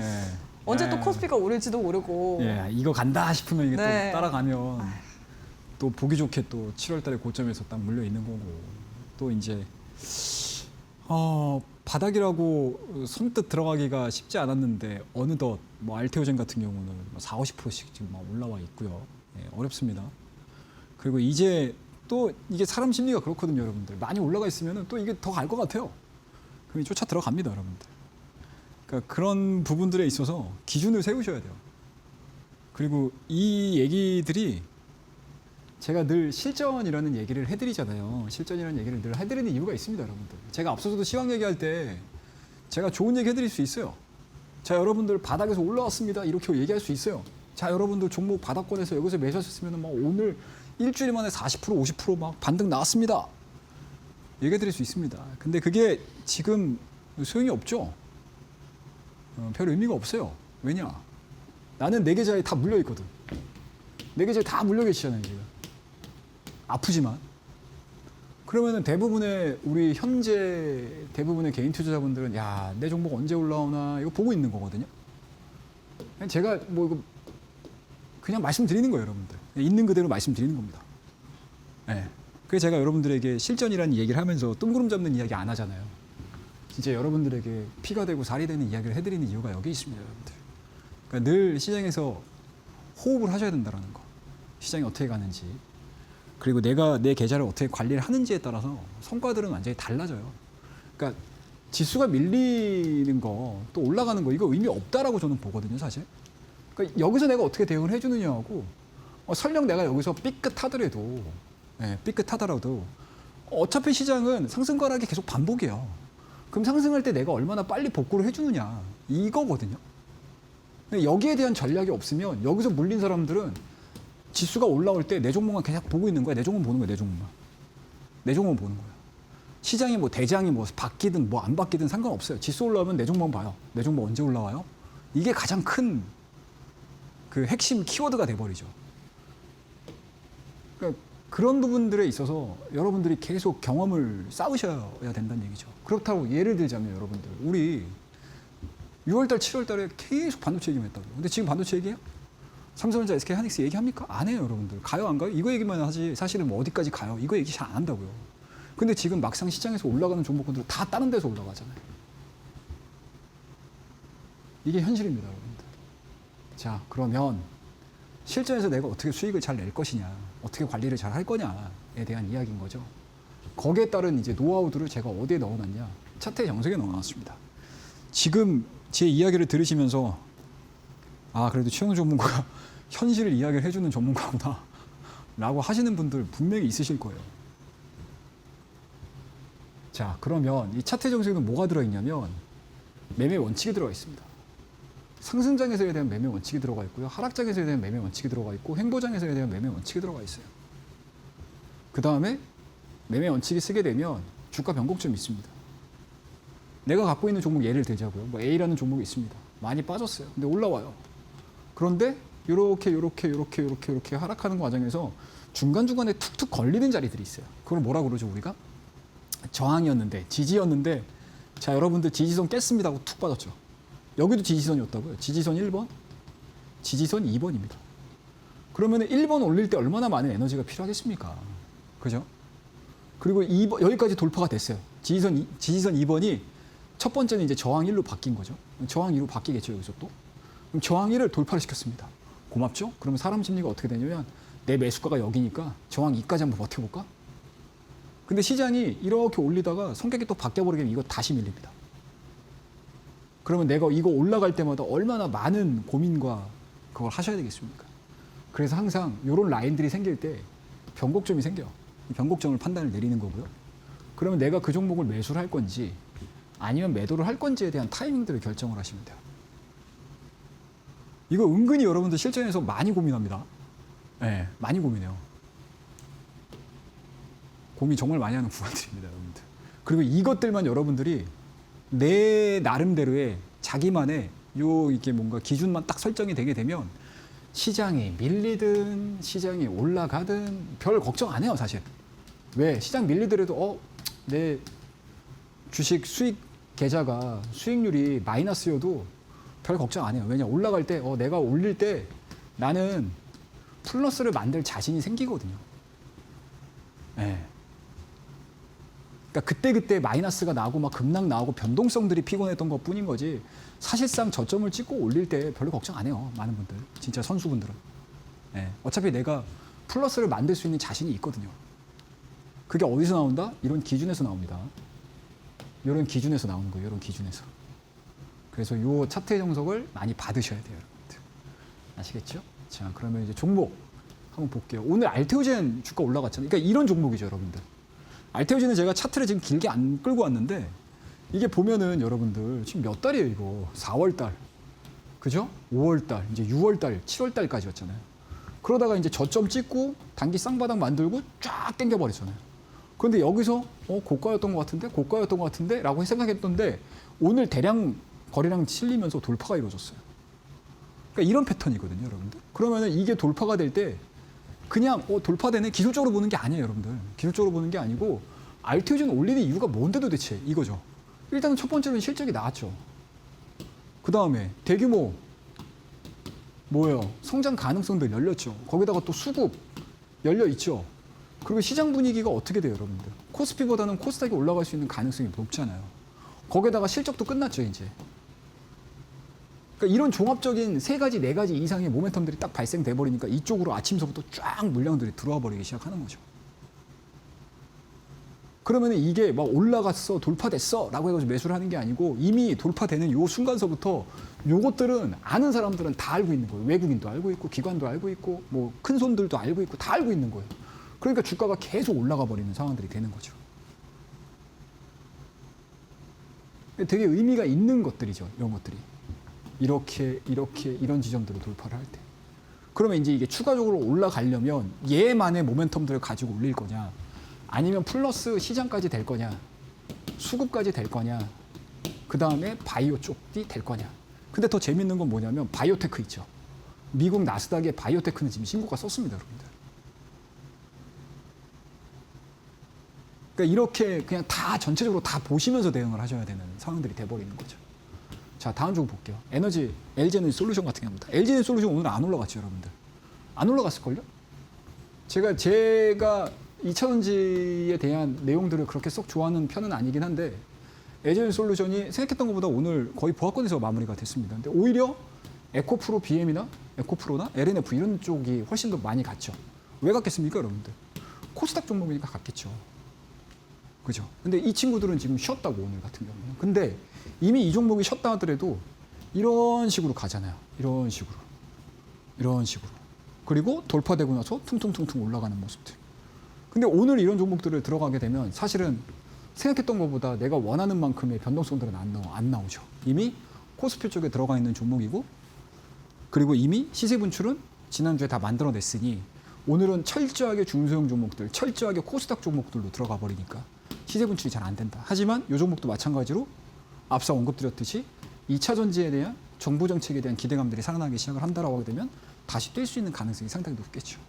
언제 또 예. 코스피가 오를지도 모르고. 이거 간다 싶으면 이게 또 네. 따라가면 또 보기 좋게 또 7월 달에 고점에서 딱 물려 있는 거고 또 이제 바닥이라고 선뜻 들어가기가 쉽지 않았는데 어느덧 뭐 알테오젠 같은 경우는 40~50%씩 지금 막 올라와 있고요. 어렵습니다. 그리고 이제 또 이게 사람 심리가 그렇거든요, 여러분들. 많이 올라가 있으면 또 이게 더 갈 것 같아요. 그럼 쫓아 들어갑니다, 여러분들. 그러니까 그런 부분들에 있어서 기준을 세우셔야 돼요. 그리고 이 얘기들이 제가 늘 실전이라는 얘기를 해드리잖아요. 실전이라는 얘기를 늘 해드리는 이유가 있습니다, 여러분들. 제가 앞서서도 시황 얘기할 때 제가 좋은 얘기 해드릴 수 있어요. 자, 여러분들 바닥에서 올라왔습니다. 이렇게 얘기할 수 있어요. 자, 여러분들 종목 바닥권에서 여기서 매수하셨으면 막 오늘 일주일 만에 40%, 50%막 반등 나왔습니다. 얘기해드릴 수 있습니다. 근데 그게 지금 소용이 없죠. 별 의미가 없어요. 왜냐? 나는 내 계좌에 다 물려 있거든. 내 계좌에 다 물려 계시잖아요, 지금. 아프지만. 그러면은 우리 현재 대부분의 개인 투자자분들은 야, 내 종목 언제 올라오나 이거 보고 있는 거거든요. 제가 뭐 이거 그냥 말씀드리는 거예요, 여러분들. 있는 그대로 말씀드리는 겁니다. 그래서 제가 여러분들에게 실전이라는 얘기를 하면서 뜬구름 잡는 이야기 안 하잖아요. 진짜 여러분들에게 피가 되고 살이 되는 이야기를 해드리는 이유가 여기 있습니다, 여러분들. 그러니까 늘 시장에서 호흡을 하셔야 된다는 거. 시장이 어떻게 가는지. 그리고 내가 내 계좌를 어떻게 관리를 하는지에 따라서 성과들은 완전히 달라져요. 그러니까 지수가 밀리는 거, 또 올라가는 거, 이거 의미 없다라고 저는 보거든요, 사실. 그러니까 여기서 내가 어떻게 대응을 해주느냐고, 설령 내가 여기서 삐끗하더라도, 삐끗하더라도, 어차피 시장은 상승 하락이 계속 반복이에요. 그럼 상승할 때 내가 얼마나 빨리 복구를 해주느냐, 이거거든요. 근데 여기에 대한 전략이 없으면 여기서 물린 사람들은 지수가 올라올 때 내 종목만 계속 보고 있는 거야. 내 종목 보는 거야. 내 종목만. 내 종목만 보는 거야. 시장이 뭐 대장이 뭐 바뀌든 뭐 안 바뀌든 상관없어요. 지수 올라오면 내 종목만 봐요. 내 종목 언제 올라와요? 이게 가장 큰 그 핵심 키워드가 돼버리죠. 그러니까 그런 부분들에 있어서 여러분들이 계속 경험을 쌓으셔야 된다는 얘기죠. 그렇다고 예를 들자면 여러분들 우리 6월달, 7월달에 계속 반도체 얘기만 했다고요. 근데 지금 반도체 얘기해요? 삼성전자, SK하이닉스 얘기합니까? 안 해요, 여러분들. 가요, 안 가요? 이거 얘기만 하지 사실은 뭐 어디까지 가요? 이거 얘기 잘 안 한다고요. 근데 지금 막상 시장에서 올라가는 종목군들은 다 다른 데서 올라가잖아요. 이게 현실입니다, 여러분들. 자, 그러면 실전에서 내가 어떻게 수익을 잘 낼 것이냐, 어떻게 관리를 잘 할 거냐에 대한 이야기인 거죠. 거기에 따른 이제 노하우들을 제가 어디에 넣어놨냐? 차트의 정석에 넣어놨습니다. 지금 제 이야기를 들으시면서 아, 그래도 최영우 전문가가 현실을 이야기를 해주는 전문가구나 라고 하시는 분들 분명히 있으실 거예요. 자, 그러면 이 차트 정석에는 뭐가 들어있냐면 매매 원칙이 들어가 있습니다. 상승장에서에 대한 매매 원칙이 들어가 있고요. 하락장에서에 대한 매매 원칙이 들어가 있고 횡보장에서에 대한 매매 원칙이 들어가 있어요. 그 다음에 매매 원칙이 쓰게 되면 주가 변곡점이 있습니다. 내가 갖고 있는 종목 예를 들자고요. 뭐 A라는 종목이 있습니다. 많이 빠졌어요. 근데 올라와요. 그런데 이렇게 하락하는 과정에서 중간중간에 툭툭 걸리는 자리들이 있어요. 그걸 뭐라 그러죠, 우리가? 저항이었는데, 지지였는데, 자, 여러분들 지지선 깼습니다 하고 툭 빠졌죠. 여기도 지지선이었다고요. 지지선 1번, 지지선 2번입니다. 그러면 1번 올릴 때 얼마나 많은 에너지가 필요하겠습니까? 그죠? 그리고 2번, 여기까지 돌파가 됐어요. 지지선 2번이 첫 번째는 이제 저항 1로 바뀐 거죠. 저항 2로 바뀌겠죠, 여기서 또. 그럼 저항 1을 돌파를 시켰습니다. 고맙죠? 그러면 사람 심리가 어떻게 되냐면 내 매수가가 여기니까 저항 2까지 한번 버텨볼까? 근데 시장이 이렇게 올리다가 성격이 또 바뀌어버리면 이거 다시 밀립니다. 그러면 내가 이거 올라갈 때마다 얼마나 많은 고민과 그걸 하셔야 되겠습니까? 그래서 항상 이런 라인들이 생길 때 변곡점이 생겨요. 이 변곡점을 판단을 내리는 거고요. 그러면 내가 그 종목을 매수를 할 건지 아니면 매도를 할 건지에 대한 타이밍들을 결정을 하시면 돼요. 이거 은근히 여러분들 실전에서 많이 고민합니다. 네, 많이 고민해요. 고민 정말 많이 하는 구간들입니다, 여러분들. 그리고 이것들만 여러분들이 내 나름대로의 자기만의 이게 뭔가 기준만 딱 설정이 되게 되면 시장이 밀리든 시장이 올라가든 별 걱정 안 해요, 사실. 왜? 시장 밀리더라도 내 주식 수익 계좌가 수익률이 마이너스여도 별 걱정 안 해요. 왜냐? 올라갈 때 내가 올릴 때 나는 플러스를 만들 자신이 생기거든요. 네. 그러니까 그때 마이너스가 나고 막 급락 나오고 변동성들이 피곤했던 것 뿐인 거지 사실상 저점을 찍고 올릴 때 별로 걱정 안 해요. 많은 분들. 진짜 선수분들은. 네. 어차피 내가 플러스를 만들 수 있는 자신이 있거든요. 그게 어디서 나온다? 이런 기준에서 나옵니다. 이런 기준에서 나오는 거예요. 이런 기준에서. 그래서 이 차트의 정석을 많이 받으셔야 돼요. 여러분들. 아시겠죠? 자, 그러면 이제 종목 한번 볼게요. 오늘 알테오젠 주가 올라갔잖아요. 그러니까 이런 종목이죠, 여러분들. 알테오젠은 제가 차트를 지금 길게 안 끌고 왔는데 이게 보면은 여러분들 지금 몇 달이에요, 이거. 4월 달. 그죠? 5월 달, 이제 6월 달, 7월 달까지였잖아요. 그러다가 이제 저점 찍고 단기 쌍바닥 만들고 쫙 당겨 버렸잖아요. 그런데 여기서 고가였던 것 같은데 라고 생각했던데 오늘 대량 거래량 실리면서 돌파가 이루어졌어요. 그러니까 이런 패턴이거든요, 여러분들. 그러면은 이게 돌파가 될 때 그냥 돌파되네 기술적으로 보는 게 아니에요, 여러분들. 기술적으로 보는 게 아니고 알테오젠 올리는 이유가 뭔데 도대체 이거죠. 일단은 첫 번째로는 실적이 나왔죠. 그 다음에 대규모 뭐예요? 성장 가능성들 열렸죠. 거기다가 또 수급 열려 있죠. 그리고 시장 분위기가 어떻게 돼요, 여러분들? 코스피보다는 코스닥이 올라갈 수 있는 가능성이 높잖아요. 거기다가 실적도 끝났죠, 이제. 그러니까 이런 종합적인 3가지, 4가지 이상의 모멘텀들이 딱 발생돼 버리니까 이쪽으로 아침서부터 쫙 물량들이 들어와 버리기 시작하는 거죠. 그러면 이게 막 올라갔어, 돌파됐어 라고 해가지고 매수를 하는 게 아니고 이미 돌파되는 요 순간서부터 요것들은 아는 사람들은 다 알고 있는 거예요. 외국인도 알고 있고 기관도 알고 있고 뭐 큰 손들도 알고 있고 다 알고 있는 거예요. 그러니까 주가가 계속 올라가 버리는 상황들이 되는 거죠. 되게 의미가 있는 것들이죠, 이런 것들이. 이렇게 이런 지점들을 돌파를 할 때. 그러면 이제 이게 추가적으로 올라가려면 얘만의 모멘텀들을 가지고 올릴 거냐, 아니면 플러스 시장까지 될 거냐, 수급까지 될 거냐, 그 다음에 바이오 쪽이 될 거냐. 근데 더 재밌는 건 뭐냐면 바이오테크 있죠. 미국 나스닥의 바이오테크는 지금 신고가 썼습니다, 여러분들. 그러니까 이렇게 그냥 다 전체적으로 다 보시면서 대응을 하셔야 되는 상황들이 돼버리는 거죠. 자, 다음 종 볼게요. 에너지, LG에너지 솔루션 같은 경우입니다. LG에너지 솔루션 오늘 안 올라갔죠, 여러분들? 안 올라갔을걸요? 제가 2차전지에 대한 내용들을 그렇게 쏙 좋아하는 편은 아니긴 한데 에저인 솔루션이 생각했던 것보다 오늘 거의 보합권에서 마무리가 됐습니다. 근데 오히려 에코프로 BM이나 에코프로나 LNF 이런 쪽이 훨씬 더 많이 갔죠. 왜 갔겠습니까, 여러분들? 코스닥 종목이니까 갔겠죠. 그죠? 근데 이 친구들은 지금 쉬었다고, 오늘 같은 경우는. 근데 이미 이 종목이 쉬었다 하더라도 이런 식으로 가잖아요. 이런 식으로. 이런 식으로. 그리고 돌파되고 나서 퉁퉁퉁퉁 올라가는 모습들. 근데 오늘 이런 종목들을 들어가게 되면 사실은 생각했던 것보다 내가 원하는 만큼의 변동성들은 안 나오죠. 이미 코스피 쪽에 들어가 있는 종목이고, 그리고 이미 시세 분출은 지난주에 다 만들어냈으니 오늘은 철저하게 중소형 종목들, 철저하게 코스닥 종목들로 들어가 버리니까 시세 분출이 잘 안 된다. 하지만 이 종목도 마찬가지로 앞서 언급드렸듯이 2차 전지에 대한 정부 정책에 대한 기대감들이 살아나기 시작을 한다라고 하게 되면 다시 뛸 수 있는 가능성이 상당히 높겠죠.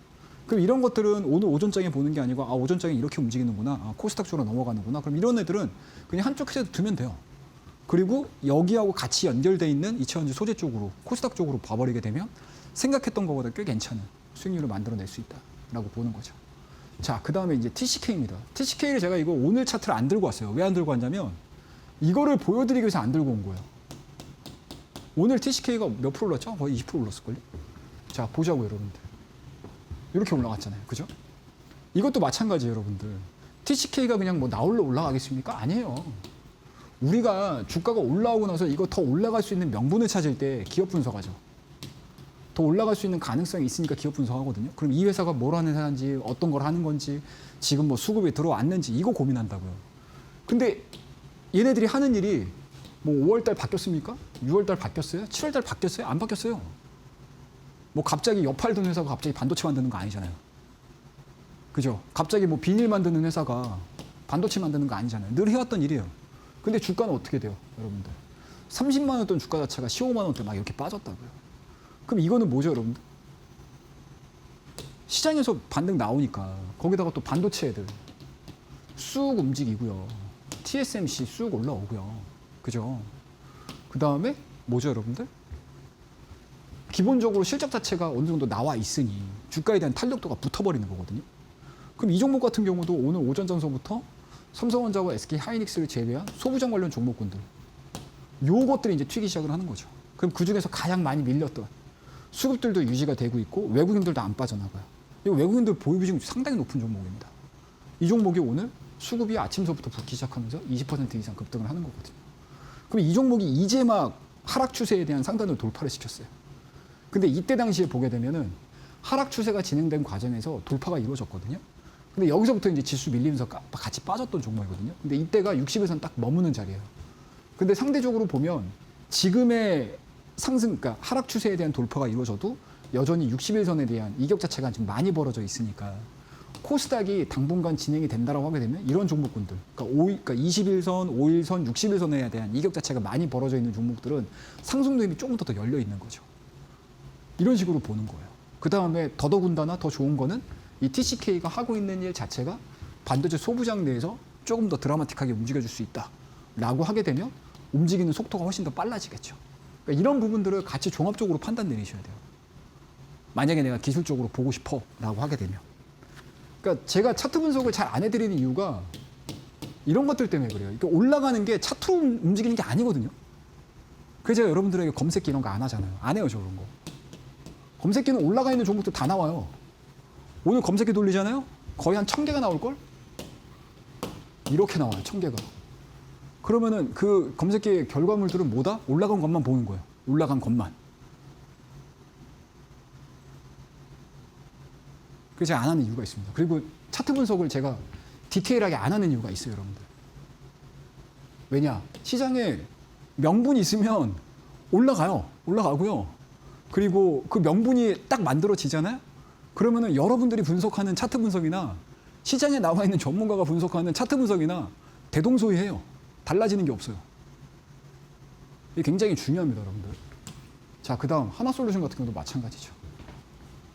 그럼 이런 것들은 오늘 오전장에 보는 게 아니고, 아, 오전장에 이렇게 움직이는구나, 아, 코스닥 쪽으로 넘어가는구나. 그럼 이런 애들은 그냥 한쪽 해서 두면 돼요. 그리고 여기하고 같이 연결돼 있는 2차전지 소재 쪽으로, 코스닥 쪽으로 봐버리게 되면 생각했던 것보다 꽤 괜찮은 수익률을 만들어낼 수 있다라고 보는 거죠. 자, 그 다음에 이제 TCK입니다. TCK를 제가 이거 오늘 차트를 안 들고 왔어요. 왜 안 들고 왔냐면 이거를 보여드리기 위해서 안 들고 온 거예요. 오늘 TCK가 몇 프로 올랐죠? 거의 20% 올랐을걸요? 자, 보자고요, 여러분들. 이렇게 올라갔잖아요. 그죠? 이것도 마찬가지예요, 여러분들. TCK가 그냥 뭐 나홀로 올라가겠습니까? 아니에요. 우리가 주가가 올라오고 나서 이거 더 올라갈 수 있는 명분을 찾을 때 기업 분석하죠. 더 올라갈 수 있는 가능성이 있으니까 기업 분석하거든요. 그럼 이 회사가 뭘 하는 회사인지, 어떤 걸 하는 건지, 지금 뭐 수급이 들어왔는지 이거 고민한다고요. 근데 얘네들이 하는 일이 뭐 5월달 바뀌었습니까? 6월달 바뀌었어요? 7월달 바뀌었어요? 안 바뀌었어요. 뭐 갑자기 여팔던 회사가 갑자기 반도체 만드는 거 아니잖아요. 그죠? 갑자기 뭐 비닐 만드는 회사가 반도체 만드는 거 아니잖아요. 늘 해왔던 일이에요. 근데 주가는 어떻게 돼요, 여러분들? 30만 원던 주가 자체가 15만 원대 막 이렇게 빠졌다고요. 그럼 이거는 뭐죠, 여러분들? 시장에서 반등 나오니까 거기다가 또 반도체 애들 쑥 움직이고요. TSMC 쑥 올라오고요. 그죠? 그 다음에 뭐죠, 여러분들? 기본적으로 실적 자체가 어느 정도 나와 있으니 주가에 대한 탄력도가 붙어버리는 거거든요. 그럼 이 종목 같은 경우도 오늘 오전 장소부터 삼성전자와 SK 하이닉스를 제외한 소부장 관련 종목군들, 요것들이 이제 튀기 시작을 하는 거죠. 그럼 그 중에서 가장 많이 밀렸던 수급들도 유지가 되고 있고 외국인들도 안 빠져나가요. 이 외국인들 보유 비중이 상당히 높은 종목입니다. 이 종목이 오늘 수급이 아침서부터 붙기 시작하면서 20% 이상 급등을 하는 거거든요. 그럼 이 종목이 이제 막 하락 추세에 대한 상단을 돌파를 시켰어요. 근데 이때 당시에 보게 되면은 하락 추세가 진행된 과정에서 돌파가 이루어졌거든요. 근데 여기서부터 이제 지수 밀리면서 같이 빠졌던 종목이거든요. 근데 이때가 60에선 딱 머무는 자리예요. 근데 상대적으로 보면 지금의 상승, 그러니까 하락 추세에 대한 돌파가 이루어져도 여전히 61선에 대한 이격 자체가 지금 많이 벌어져 있으니까 코스닥이 당분간 진행이 된다라고 하게 되면 이런 종목군들, 그러니까 21선, 5일선, 61선에 대한 이격 자체가 많이 벌어져 있는 종목들은 상승 힘이 조금 더 열려 있는 거죠. 이런 식으로 보는 거예요. 그 다음에 더더군다나 더 좋은 거는 이 TCK가 하고 있는 일 자체가 반도체 소부장 내에서 조금 더 드라마틱하게 움직여줄 수 있다라고 하게 되면 움직이는 속도가 훨씬 더 빨라지겠죠. 그러니까 이런 부분들을 같이 종합적으로 판단 내리셔야 돼요. 만약에 내가 기술적으로 보고 싶어라고 하게 되면. 그러니까 제가 차트 분석을 잘 안 해드리는 이유가 이런 것들 때문에 그래요. 그러니까 올라가는 게 차트로 움직이는 게 아니거든요. 그래서 제가 여러분들에게 검색기 이런 거 안 하잖아요. 안 해요, 저 그런 거. 검색기는 올라가 있는 종목들 다 나와요. 오늘 검색기 돌리잖아요? 거의 한 1000개가 나올걸? 이렇게 나와요, 1000개가. 그러면은 그 검색기의 결과물들은 뭐다? 올라간 것만 보는 거예요. 올라간 것만. 그래서 제가 안 하는 이유가 있습니다. 그리고 차트 분석을 제가 디테일하게 안 하는 이유가 있어요, 여러분들. 왜냐? 시장에 명분이 있으면 올라가요. 올라가고요. 그리고 그 명분이 딱 만들어지잖아요? 그러면은 여러분들이 분석하는 차트 분석이나 시장에 나와 있는 전문가가 분석하는 차트 분석이나 대동소이해요. 달라지는 게 없어요. 이게 굉장히 중요합니다, 여러분들. 자, 그 다음 하나솔루션 같은 경우도 마찬가지죠.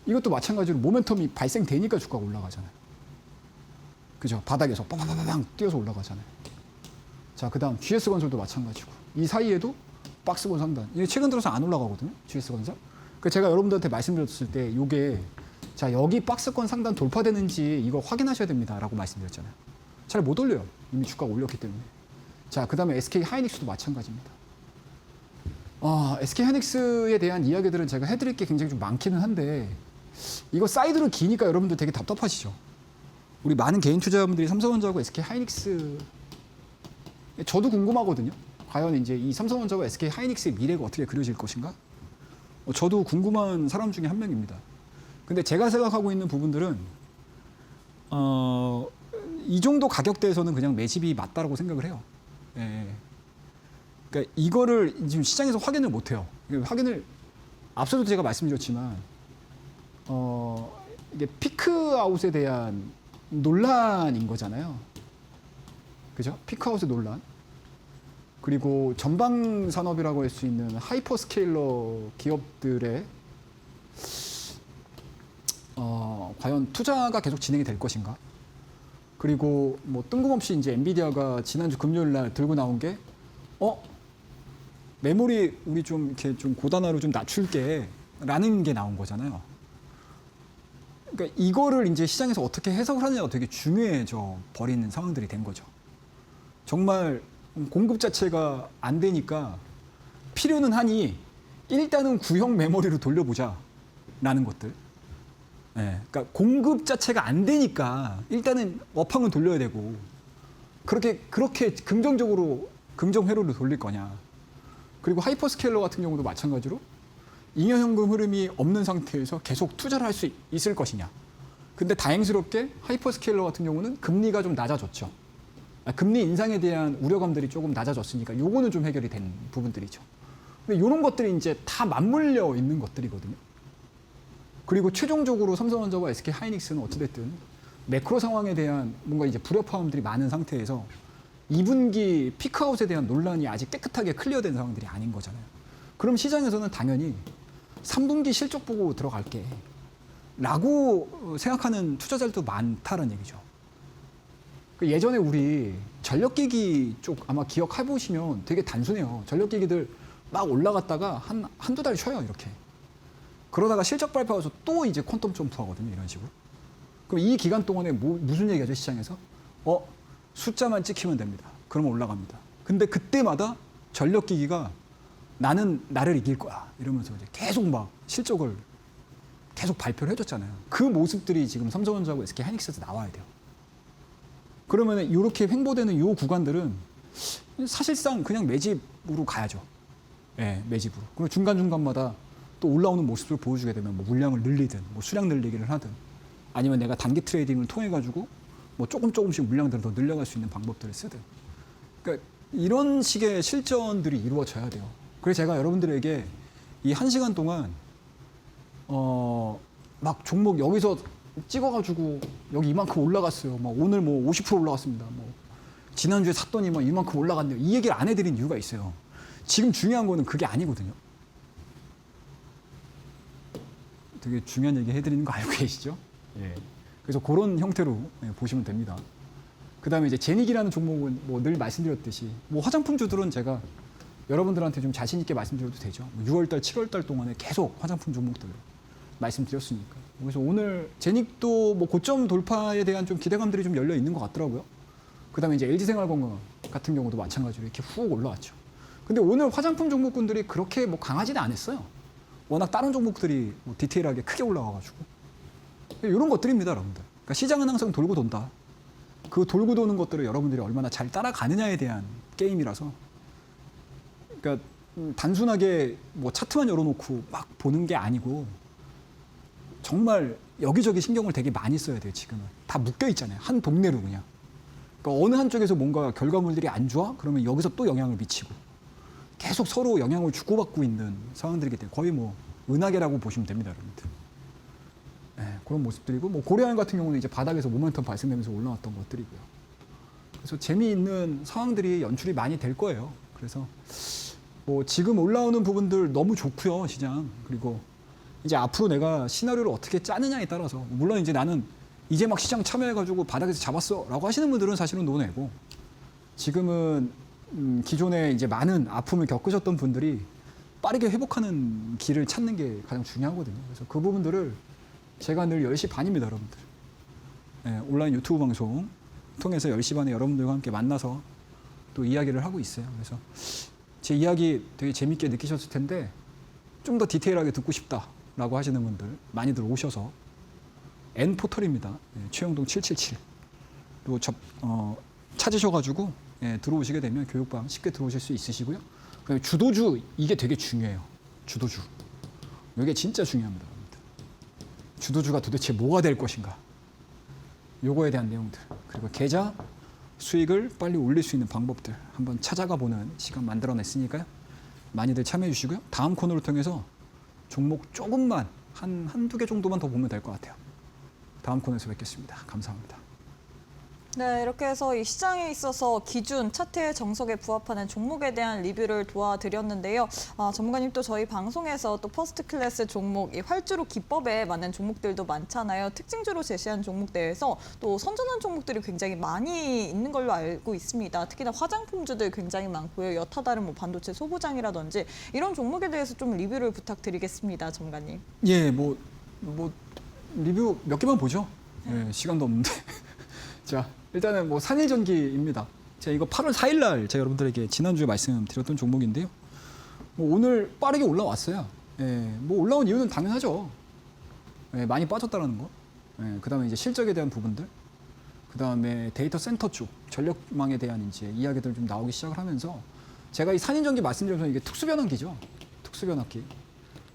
이것도 마찬가지로 모멘텀이 발생되니까 주가가 올라가잖아요. 그죠? 바닥에서 빵빵빵빵 뛰어서 올라가잖아요. 자, 그 다음 GS건설도 마찬가지고 이 사이에도 박스권 상단. 이게 최근 들어서 안 올라가거든요, GS건설. 그 제가 여러분들한테 말씀드렸을 때 이게 자, 여기 박스권 상단 돌파되는지 이거 확인하셔야 됩니다라고 말씀드렸잖아요. 잘 못 올려요. 이미 주가가 올렸기 때문에. 자, 그다음에 SK 하이닉스도 마찬가지입니다. SK 하이닉스에 대한 이야기들은 제가 해드릴 게 굉장히 좀 많기는 한데 이거 사이드로 기니까 여러분들 되게 답답하시죠. 우리 많은 개인 투자자분들이 삼성전자하고 SK 하이닉스 저도 궁금하거든요. 과연 이제 이 삼성전자와 SK 하이닉스의 미래가 어떻게 그려질 것인가? 저도 궁금한 사람 중에 한 명입니다. 근데 제가 생각하고 있는 부분들은 이 정도 가격대에서는 그냥 매집이 맞다라고 생각을 해요. 예. 그러니까 이거를 지금 시장에서 확인을 못 해요. 확인을 앞서도 제가 말씀드렸지만 이게 피크아웃에 대한 논란인 거잖아요. 그죠? 피크아웃의 논란. 그리고 전방 산업이라고 할 수 있는 하이퍼스케일러 기업들의 과연 투자가 계속 진행이 될 것인가? 그리고 뭐 뜬금없이 이제 엔비디아가 지난주 금요일 날 들고 나온 게 메모리 우리 좀 이렇게 좀 고단화로 좀 낮출게라는 게 나온 거잖아요. 그러니까 이거를 이제 시장에서 어떻게 해석을 하느냐가 되게 중요해져 버리는 상황들이 된 거죠. 정말 공급 자체가 안 되니까 필요는 하니 일단은 구형 메모리로 돌려보자라는 것들. 네, 그러니까 공급 자체가 안 되니까 일단은 업황은 돌려야 되고 그렇게 긍정적으로 긍정 회로를 돌릴 거냐. 그리고 하이퍼스케일러 같은 경우도 마찬가지로 잉여현금 흐름이 없는 상태에서 계속 투자를 할 수 있을 것이냐. 근데 다행스럽게 하이퍼스케일러 같은 경우는 금리가 좀 낮아졌죠. 금리 인상에 대한 우려감들이 조금 낮아졌으니까 요거는 좀 해결이 된 부분들이죠. 근데 이런 것들이 이제 다 맞물려 있는 것들이거든요. 그리고 최종적으로 삼성전자와 SK 하이닉스는 어찌됐든 매크로 상황에 대한 뭔가 이제 불협화음들이 많은 상태에서 2분기 피크아웃에 대한 논란이 아직 깨끗하게 클리어된 상황들이 아닌 거잖아요. 그럼 시장에서는 당연히 3분기 실적 보고 들어갈게 라고 생각하는 투자자들도 많다는 얘기죠. 예전에 우리 전력기기 쪽 아마 기억해 보시면 되게 단순해요. 전력기기들 막 올라갔다가 한두 달 쉬어요, 이렇게. 그러다가 실적 발표하고서 또 이제 퀀텀 점프 하거든요, 이런 식으로. 그럼 이 기간 동안에 무슨 얘기하죠, 시장에서? 숫자만 찍히면 됩니다. 그러면 올라갑니다. 근데 그때마다 전력기기가 나는 나를 이길 거야. 이러면서 이제 계속 막 실적을 계속 발표를 해줬잖아요. 그 모습들이 지금 삼성전자하고 SK 하이닉스에서 나와야 돼요. 그러면 이렇게 횡보되는 이 구간들은 사실상 그냥 매집으로 가야죠. 예, 매집으로. 그리고 중간중간마다 또 올라오는 모습을 보여주게 되면 뭐 물량을 늘리든 뭐 수량 늘리기를 하든 아니면 내가 단기 트레이딩을 통해 가지고 뭐 조금씩 물량들을 더 늘려갈 수 있는 방법들을 쓰든. 그러니까 이런 식의 실전들이 이루어져야 돼요. 그래서 제가 여러분들에게 이 1시간 동안 막 종목 여기서 찍어가지고 여기 이만큼 올라갔어요. 막 오늘 뭐 50% 올라갔습니다. 뭐 지난주에 샀더니 막 이만큼 올라갔네요. 이 얘기를 안 해드린 이유가 있어요. 지금 중요한 거는 그게 아니거든요. 되게 중요한 얘기 해드리는 거 알고 계시죠? 예. 그래서 그런 형태로 보시면 됩니다. 그 다음에 이제 제닉이라는 종목은 뭐 늘 말씀드렸듯이 뭐 화장품주들은 제가 여러분들한테 좀 자신 있게 말씀드려도 되죠. 6월달, 7월달 동안에 계속 화장품 종목들 말씀드렸으니까. 그래서 오늘 제닉도 뭐 고점 돌파에 대한 좀 기대감들이 좀 열려 있는 것 같더라고요. 그 다음에 이제 LG생활건강 같은 경우도 마찬가지로 이렇게 훅 올라왔죠. 근데 오늘 화장품 종목군들이 그렇게 뭐 강하지는 않았어요. 워낙 다른 종목들이 뭐 디테일하게 크게 올라와가지고. 이런 것들입니다, 여러분들. 그러니까 시장은 항상 돌고 돈다. 그 돌고 도는 것들을 여러분들이 얼마나 잘 따라가느냐에 대한 게임이라서. 그러니까 단순하게 뭐 차트만 열어놓고 막 보는 게 아니고 정말 여기저기 신경을 되게 많이 써야 돼요, 지금은. 다 묶여 있잖아요. 한 동네로 그냥. 그러니까 어느 한쪽에서 뭔가 결과물들이 안 좋아? 그러면 여기서 또 영향을 미치고. 계속 서로 영향을 주고받고 있는 상황들이기 때문에 거의 뭐 은하계라고 보시면 됩니다, 여러분들. 네, 그런 모습들이고 뭐 고려아연 같은 경우는 이제 바닥에서 모멘텀 발생되면서 올라왔던 것들이고요. 그래서 재미있는 상황들이 연출이 많이 될 거예요. 그래서 뭐 지금 올라오는 부분들 너무 좋고요, 시장. 그리고 이제 앞으로 내가 시나리오를 어떻게 짜느냐에 따라서 물론 이제 나는 이제 막 시장 참여해가지고 바닥에서 잡았어라고 하시는 분들은 사실은 논외고 지금은 기존에 이제 많은 아픔을 겪으셨던 분들이 빠르게 회복하는 길을 찾는 게 가장 중요하거든요. 그래서 그 부분들을 제가 늘 10시 반입니다, 여러분들. 예, 온라인 유튜브 방송 통해서 10시 반에 여러분들과 함께 만나서 또 이야기를 하고 있어요. 그래서 제 이야기 되게 재밌게 느끼셨을 텐데 좀 더 디테일하게 듣고 싶다라고 하시는 분들 많이들 오셔서 N포털입니다. 예, 최영동 777로 찾으셔가지고 예, 들어오시게 되면 교육방 쉽게 들어오실 수 있으시고요. 그다음에 주도주 이게 되게 중요해요. 주도주 이게 진짜 중요합니다. 여러분들. 주도주가 도대체 뭐가 될 것인가? 요거에 대한 내용들 그리고 계좌 수익을 빨리 올릴 수 있는 방법들 한번 찾아가 보는 시간 만들어냈으니까요. 많이들 참여해 주시고요. 다음 코너를 통해서 종목 조금만 한두 개 정도만 더 보면 될 것 같아요. 다음 코너에서 뵙겠습니다. 감사합니다. 네, 이렇게 해서 이 시장에 있어서 기준, 차트의 정석에 부합하는 종목에 대한 리뷰를 도와드렸는데요. 전문가님 또 저희 방송에서 또 퍼스트 클래스 종목, 이 활주로 기법에 맞는 종목들도 많잖아요. 특징주로 제시한 종목대에서 또 선전한 종목들이 굉장히 많이 있는 걸로 알고 있습니다. 특히나 화장품주들 굉장히 많고요. 여타 다른 뭐 반도체 소부장이라든지 이런 종목에 대해서 좀 리뷰를 부탁드리겠습니다, 전문가님. 예, 뭐 리뷰 몇 개만 보죠. 예, 시간도 없는데. 자, 일단은 뭐 산일전기입니다. 제가 이거 8월 4일 날 제가 여러분들에게 지난주에 말씀드렸던 종목인데요. 뭐 오늘 빠르게 올라왔어요. 예, 뭐 올라온 이유는 당연하죠. 예, 많이 빠졌다는 거. 예, 그다음에 이제 실적에 대한 부분들. 그다음에 데이터 센터 쪽 전력망에 대한 이제 이야기들 좀 나오기 시작을 하면서 제가 이 산일전기 말씀드려서 이게 특수변환기죠. 특수변환기.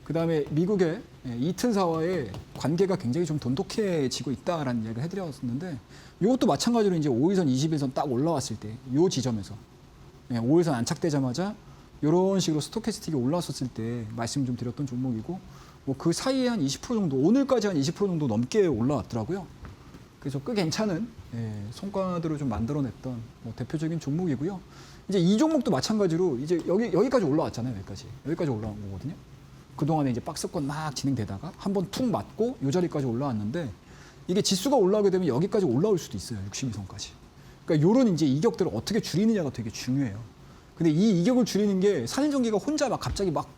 그다음에 미국의 이튼사와의 관계가 굉장히 좀 돈독해지고 있다라는 이야기를 해드렸었는데 이것도 마찬가지로 이제 5일선, 20일선 딱 올라왔을 때 이 지점에서 5일선 안착되자마자 이런 식으로 스토캐스틱이 올라왔었을 때 말씀 좀 드렸던 종목이고 뭐 그 사이에 한 20% 정도 오늘까지 한 20% 정도 넘게 올라왔더라고요. 그래서 꽤 괜찮은 성과들을 좀 만들어냈던 뭐 대표적인 종목이고요. 이제 이 종목도 마찬가지로 이제 여기까지 올라왔잖아요. 여기까지 올라온 거거든요. 그동안에 이제 박스권 막 진행되다가 한번 툭 맞고 이 자리까지 올라왔는데 이게 지수가 올라오게 되면 여기까지 올라올 수도 있어요. 62선까지. 그러니까 이런 이제 이격들을 어떻게 줄이느냐가 되게 중요해요. 근데 이 이격을 줄이는 게 산일전기가 혼자 막 갑자기 막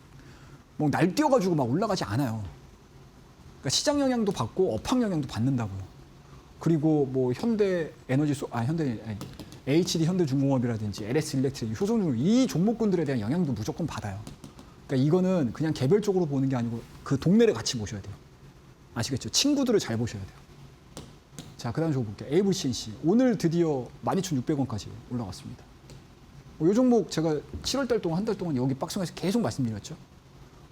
날뛰어가지고 막 올라가지 않아요. 그러니까 시장 영향도 받고 업황 영향도 받는다고요. 그리고 뭐 HD 현대중공업이라든지 LS 일렉트릭, 효성중공업 이 종목군들에 대한 영향도 무조건 받아요. 그러니까 이거는 그냥 개별적으로 보는 게 아니고 그 동네를 같이 보셔야 돼요. 아시겠죠? 친구들을 잘 보셔야 돼요. 자, 그다음 저 볼게요. AVCNC 오늘 드디어 12,600원까지 올라갔습니다. 이 종목 제가 7월 달 동안 한 달 동안 여기 박스에서 계속 말씀드렸죠.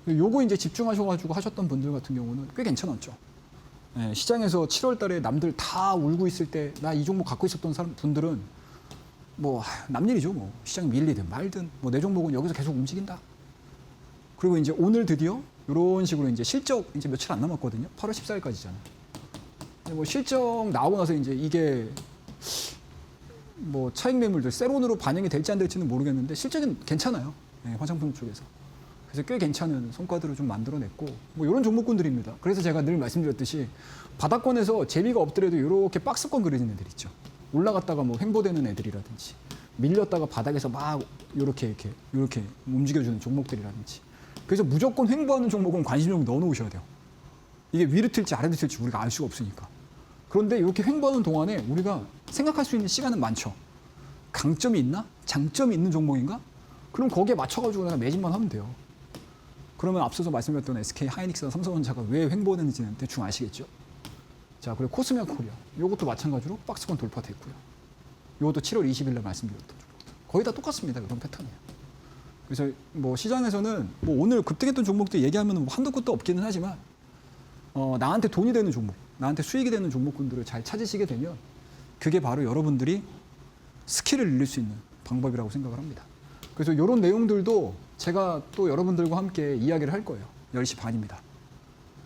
요거 이제 집중하셔가지고 하셨던 분들 같은 경우는 꽤 괜찮았죠. 네, 시장에서 7월 달에 남들 다 울고 있을 때 나 이 종목 갖고 있었던 분들은 뭐 남일이죠. 뭐 시장이 밀리든 말든 뭐 내 종목은 여기서 계속 움직인다. 그리고 이제 오늘 드디어 이런 식으로 이제 실적 이제 며칠 안 남았거든요. 8월 14일까지잖아요. 뭐 실적 나오고 나서 이제 이게 뭐 차익 매물들 세론으로 반영이 될지 안 될지는 모르겠는데 실적은 괜찮아요. 네, 화장품 쪽에서. 그래서 꽤 괜찮은 성과들을 좀 만들어냈고 뭐 이런 종목군들입니다. 그래서 제가 늘 말씀드렸듯이 바닥권에서 재미가 없더라도 이렇게 박스권 그려진 애들 있죠. 올라갔다가 뭐 횡보되는 애들이라든지 밀렸다가 바닥에서 막 이렇게 움직여주는 종목들이라든지. 그래서 무조건 횡보하는 종목은 관심종 넣어놓으셔야 돼요. 이게 위로 튈지 아래로 튈지 우리가 알 수가 없으니까. 그런데 이렇게 횡보하는 동안에 우리가 생각할 수 있는 시간은 많죠. 강점이 있나? 장점이 있는 종목인가? 그럼 거기에 맞춰가지고 내가 매집만 하면 돼요. 그러면 앞서서 말씀드렸던 SK 하이닉스나 삼성전자가 왜 횡보했는지는 대충 아시겠죠? 자, 그리고 코스메 코리아. 이것도 마찬가지로 박스권 돌파됐고요. 이것도 7월 20일 날 말씀드렸던 종목들. 거의 다 똑같습니다. 이런 패턴이에요. 그래서 뭐 시장에서는 뭐 오늘 급등했던 종목들 얘기하면 뭐 한도 끝도 없기는 하지만 나한테 돈이 되는 종목, 나한테 수익이 되는 종목군들을 잘 찾으시게 되면 그게 바로 여러분들이 스킬을 늘릴 수 있는 방법이라고 생각을 합니다. 그래서 이런 내용들도 제가 또 여러분들과 함께 이야기를 할 거예요. 10시 반입니다.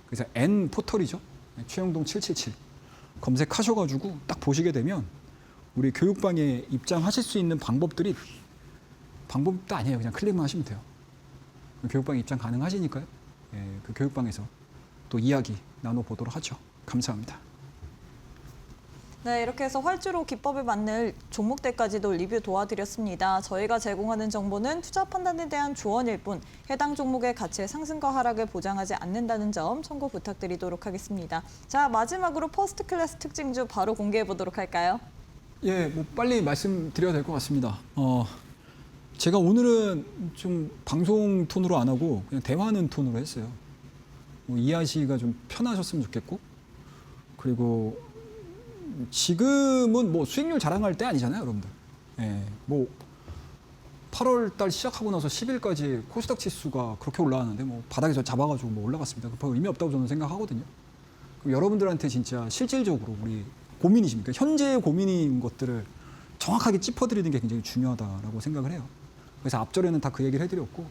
그래서 N포털이죠. 최영동 777 검색하셔가지고 딱 보시게 되면 우리 교육방에 입장하실 수 있는 방법들이 방법도 아니에요. 그냥 클릭만 하시면 돼요. 교육방 입장 가능하시니까요. 예, 그 교육방에서 또 이야기 나눠보도록 하죠. 감사합니다. 네, 이렇게 해서 활주로 기법에 맞는 종목들까지도 리뷰 도와드렸습니다. 저희가 제공하는 정보는 투자 판단에 대한 조언일 뿐 해당 종목의 가치의 상승과 하락을 보장하지 않는다는 점 참고 부탁드리도록 하겠습니다. 자, 마지막으로 퍼스트 클래스 특징주 바로 공개해 보도록 할까요? 예, 뭐 빨리 말씀드려야 될 것 같습니다. 제가 오늘은 좀 방송 톤으로 안 하고 그냥 대화하는 톤으로 했어요. 뭐 이해하시기가 좀 편하셨으면 좋겠고, 그리고 지금은 뭐 수익률 자랑할 때 아니잖아요, 여러분들. 예, 뭐 8월 달 시작하고 나서 10일까지 코스닥 지수가 그렇게 올라왔는데 뭐 바닥에서 잡아가지고 뭐 올라갔습니다. 그 의미 없다고 저는 생각하거든요. 그럼 여러분들한테 진짜 실질적으로 우리 고민이십니까? 현재의 고민인 것들을 정확하게 짚어드리는 게 굉장히 중요하다라고 생각을 해요. 그래서 앞절에는 다 그 얘기를 해드렸고,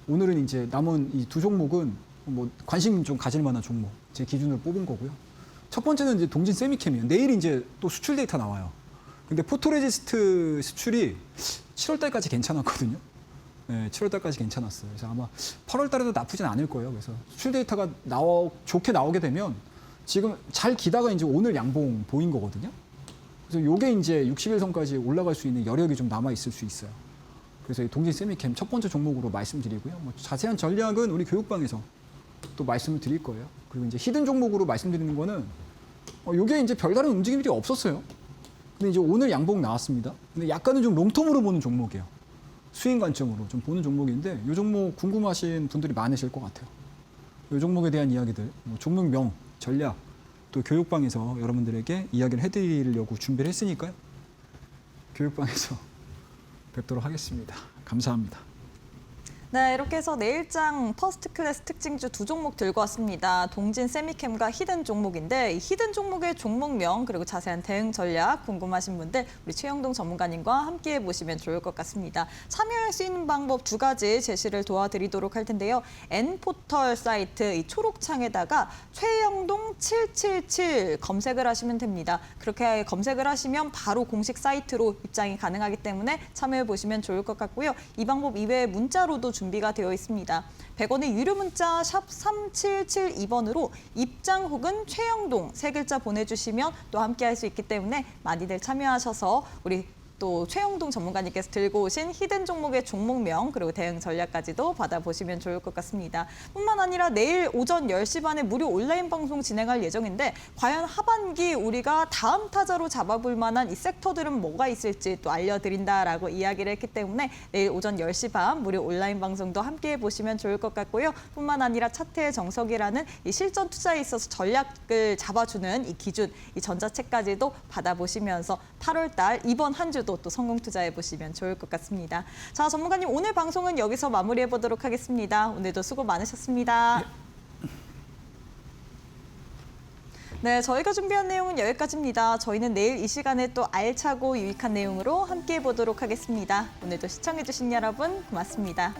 오늘은 이제 남은 이 두 종목은 뭐 관심 좀 가질 만한 종목 제 기준으로 뽑은 거고요. 첫 번째는 이제 동진 세미캠이에요. 내일 이제 또 수출 데이터 나와요. 근데 포토레지스트 수출이 7월 달까지 괜찮았거든요. 네, 7월 달까지 괜찮았어요. 그래서 아마 8월 달에도 나쁘진 않을 거예요. 그래서 수출 데이터가 좋게 나오게 되면 지금 잘 기다가 이제 오늘 양봉 보인 거거든요. 그래서 요게 이제 60일선까지 올라갈 수 있는 여력이 좀 남아 있을 수 있어요. 그래서 이 동진 세미캠 첫 번째 종목으로 말씀드리고요. 뭐 자세한 전략은 우리 교육방에서 또 말씀을 드릴 거예요. 그리고 이제 히든 종목으로 말씀드리는 거는 요게 이제 별다른 움직임이 없었어요. 근데 이제 오늘 양봉 나왔습니다. 근데 약간은 좀 롱텀으로 보는 종목이에요. 수익 관점으로 좀 보는 종목인데 이 종목 궁금하신 분들이 많으실 것 같아요. 이 종목에 대한 이야기들, 뭐 종목명, 전략, 또 교육방에서 여러분들에게 이야기를 해드리려고 준비를 했으니까요. 교육방에서 뵙도록 하겠습니다. 감사합니다. 네, 이렇게 해서 내일장 퍼스트 클래스 특징주 두 종목 들고 왔습니다. 동진 세미캠과 히든 종목인데 이 히든 종목의 종목명 그리고 자세한 대응 전략 궁금하신 분들 우리 최영동 전문가님과 함께 보시면 좋을 것 같습니다. 참여할 수 있는 방법 두 가지 제시를 도와드리도록 할 텐데요. N포털 사이트 이 초록창에다가 최영동 777 검색을 하시면 됩니다. 그렇게 검색을 하시면 바로 공식 사이트로 입장이 가능하기 때문에 참여해 보시면 좋을 것 같고요. 이 방법 이외에 문자로도 준비가 되어 있습니다. 100원의 유료 문자 샵 3772번으로 입장 혹은 최영동 세 글자 보내주시면 또 함께할 수 있기 때문에 많이들 참여하셔서 우리 또 최영동 전문가님께서 들고 오신 히든 종목의 종목명 그리고 대응 전략까지도 받아보시면 좋을 것 같습니다. 뿐만 아니라 내일 오전 10시 반에 무료 온라인 방송 진행할 예정인데 과연 하반기 우리가 다음 타자로 잡아볼 만한 이 섹터들은 뭐가 있을지 또 알려드린다라고 이야기를 했기 때문에 내일 오전 10시 반 무료 온라인 방송도 함께해 보시면 좋을 것 같고요. 뿐만 아니라 차트의 정석이라는 이 실전 투자에 있어서 전략을 잡아주는 이 기준, 이 전자책까지도 받아보시면서 8월 달 이번 한 주도 또 성공 투자해 보시면 좋을 것 같습니다. 자, 전문가님 오늘 방송은 여기서 마무리해 보도록 하겠습니다. 오늘도 수고 많으셨습니다. 네, 저희가 준비한 내용은 여기까지입니다. 저희는 내일 이 시간에 또 알차고 유익한 내용으로 함께해 보도록 하겠습니다. 오늘도 시청해 주신 여러분 고맙습니다.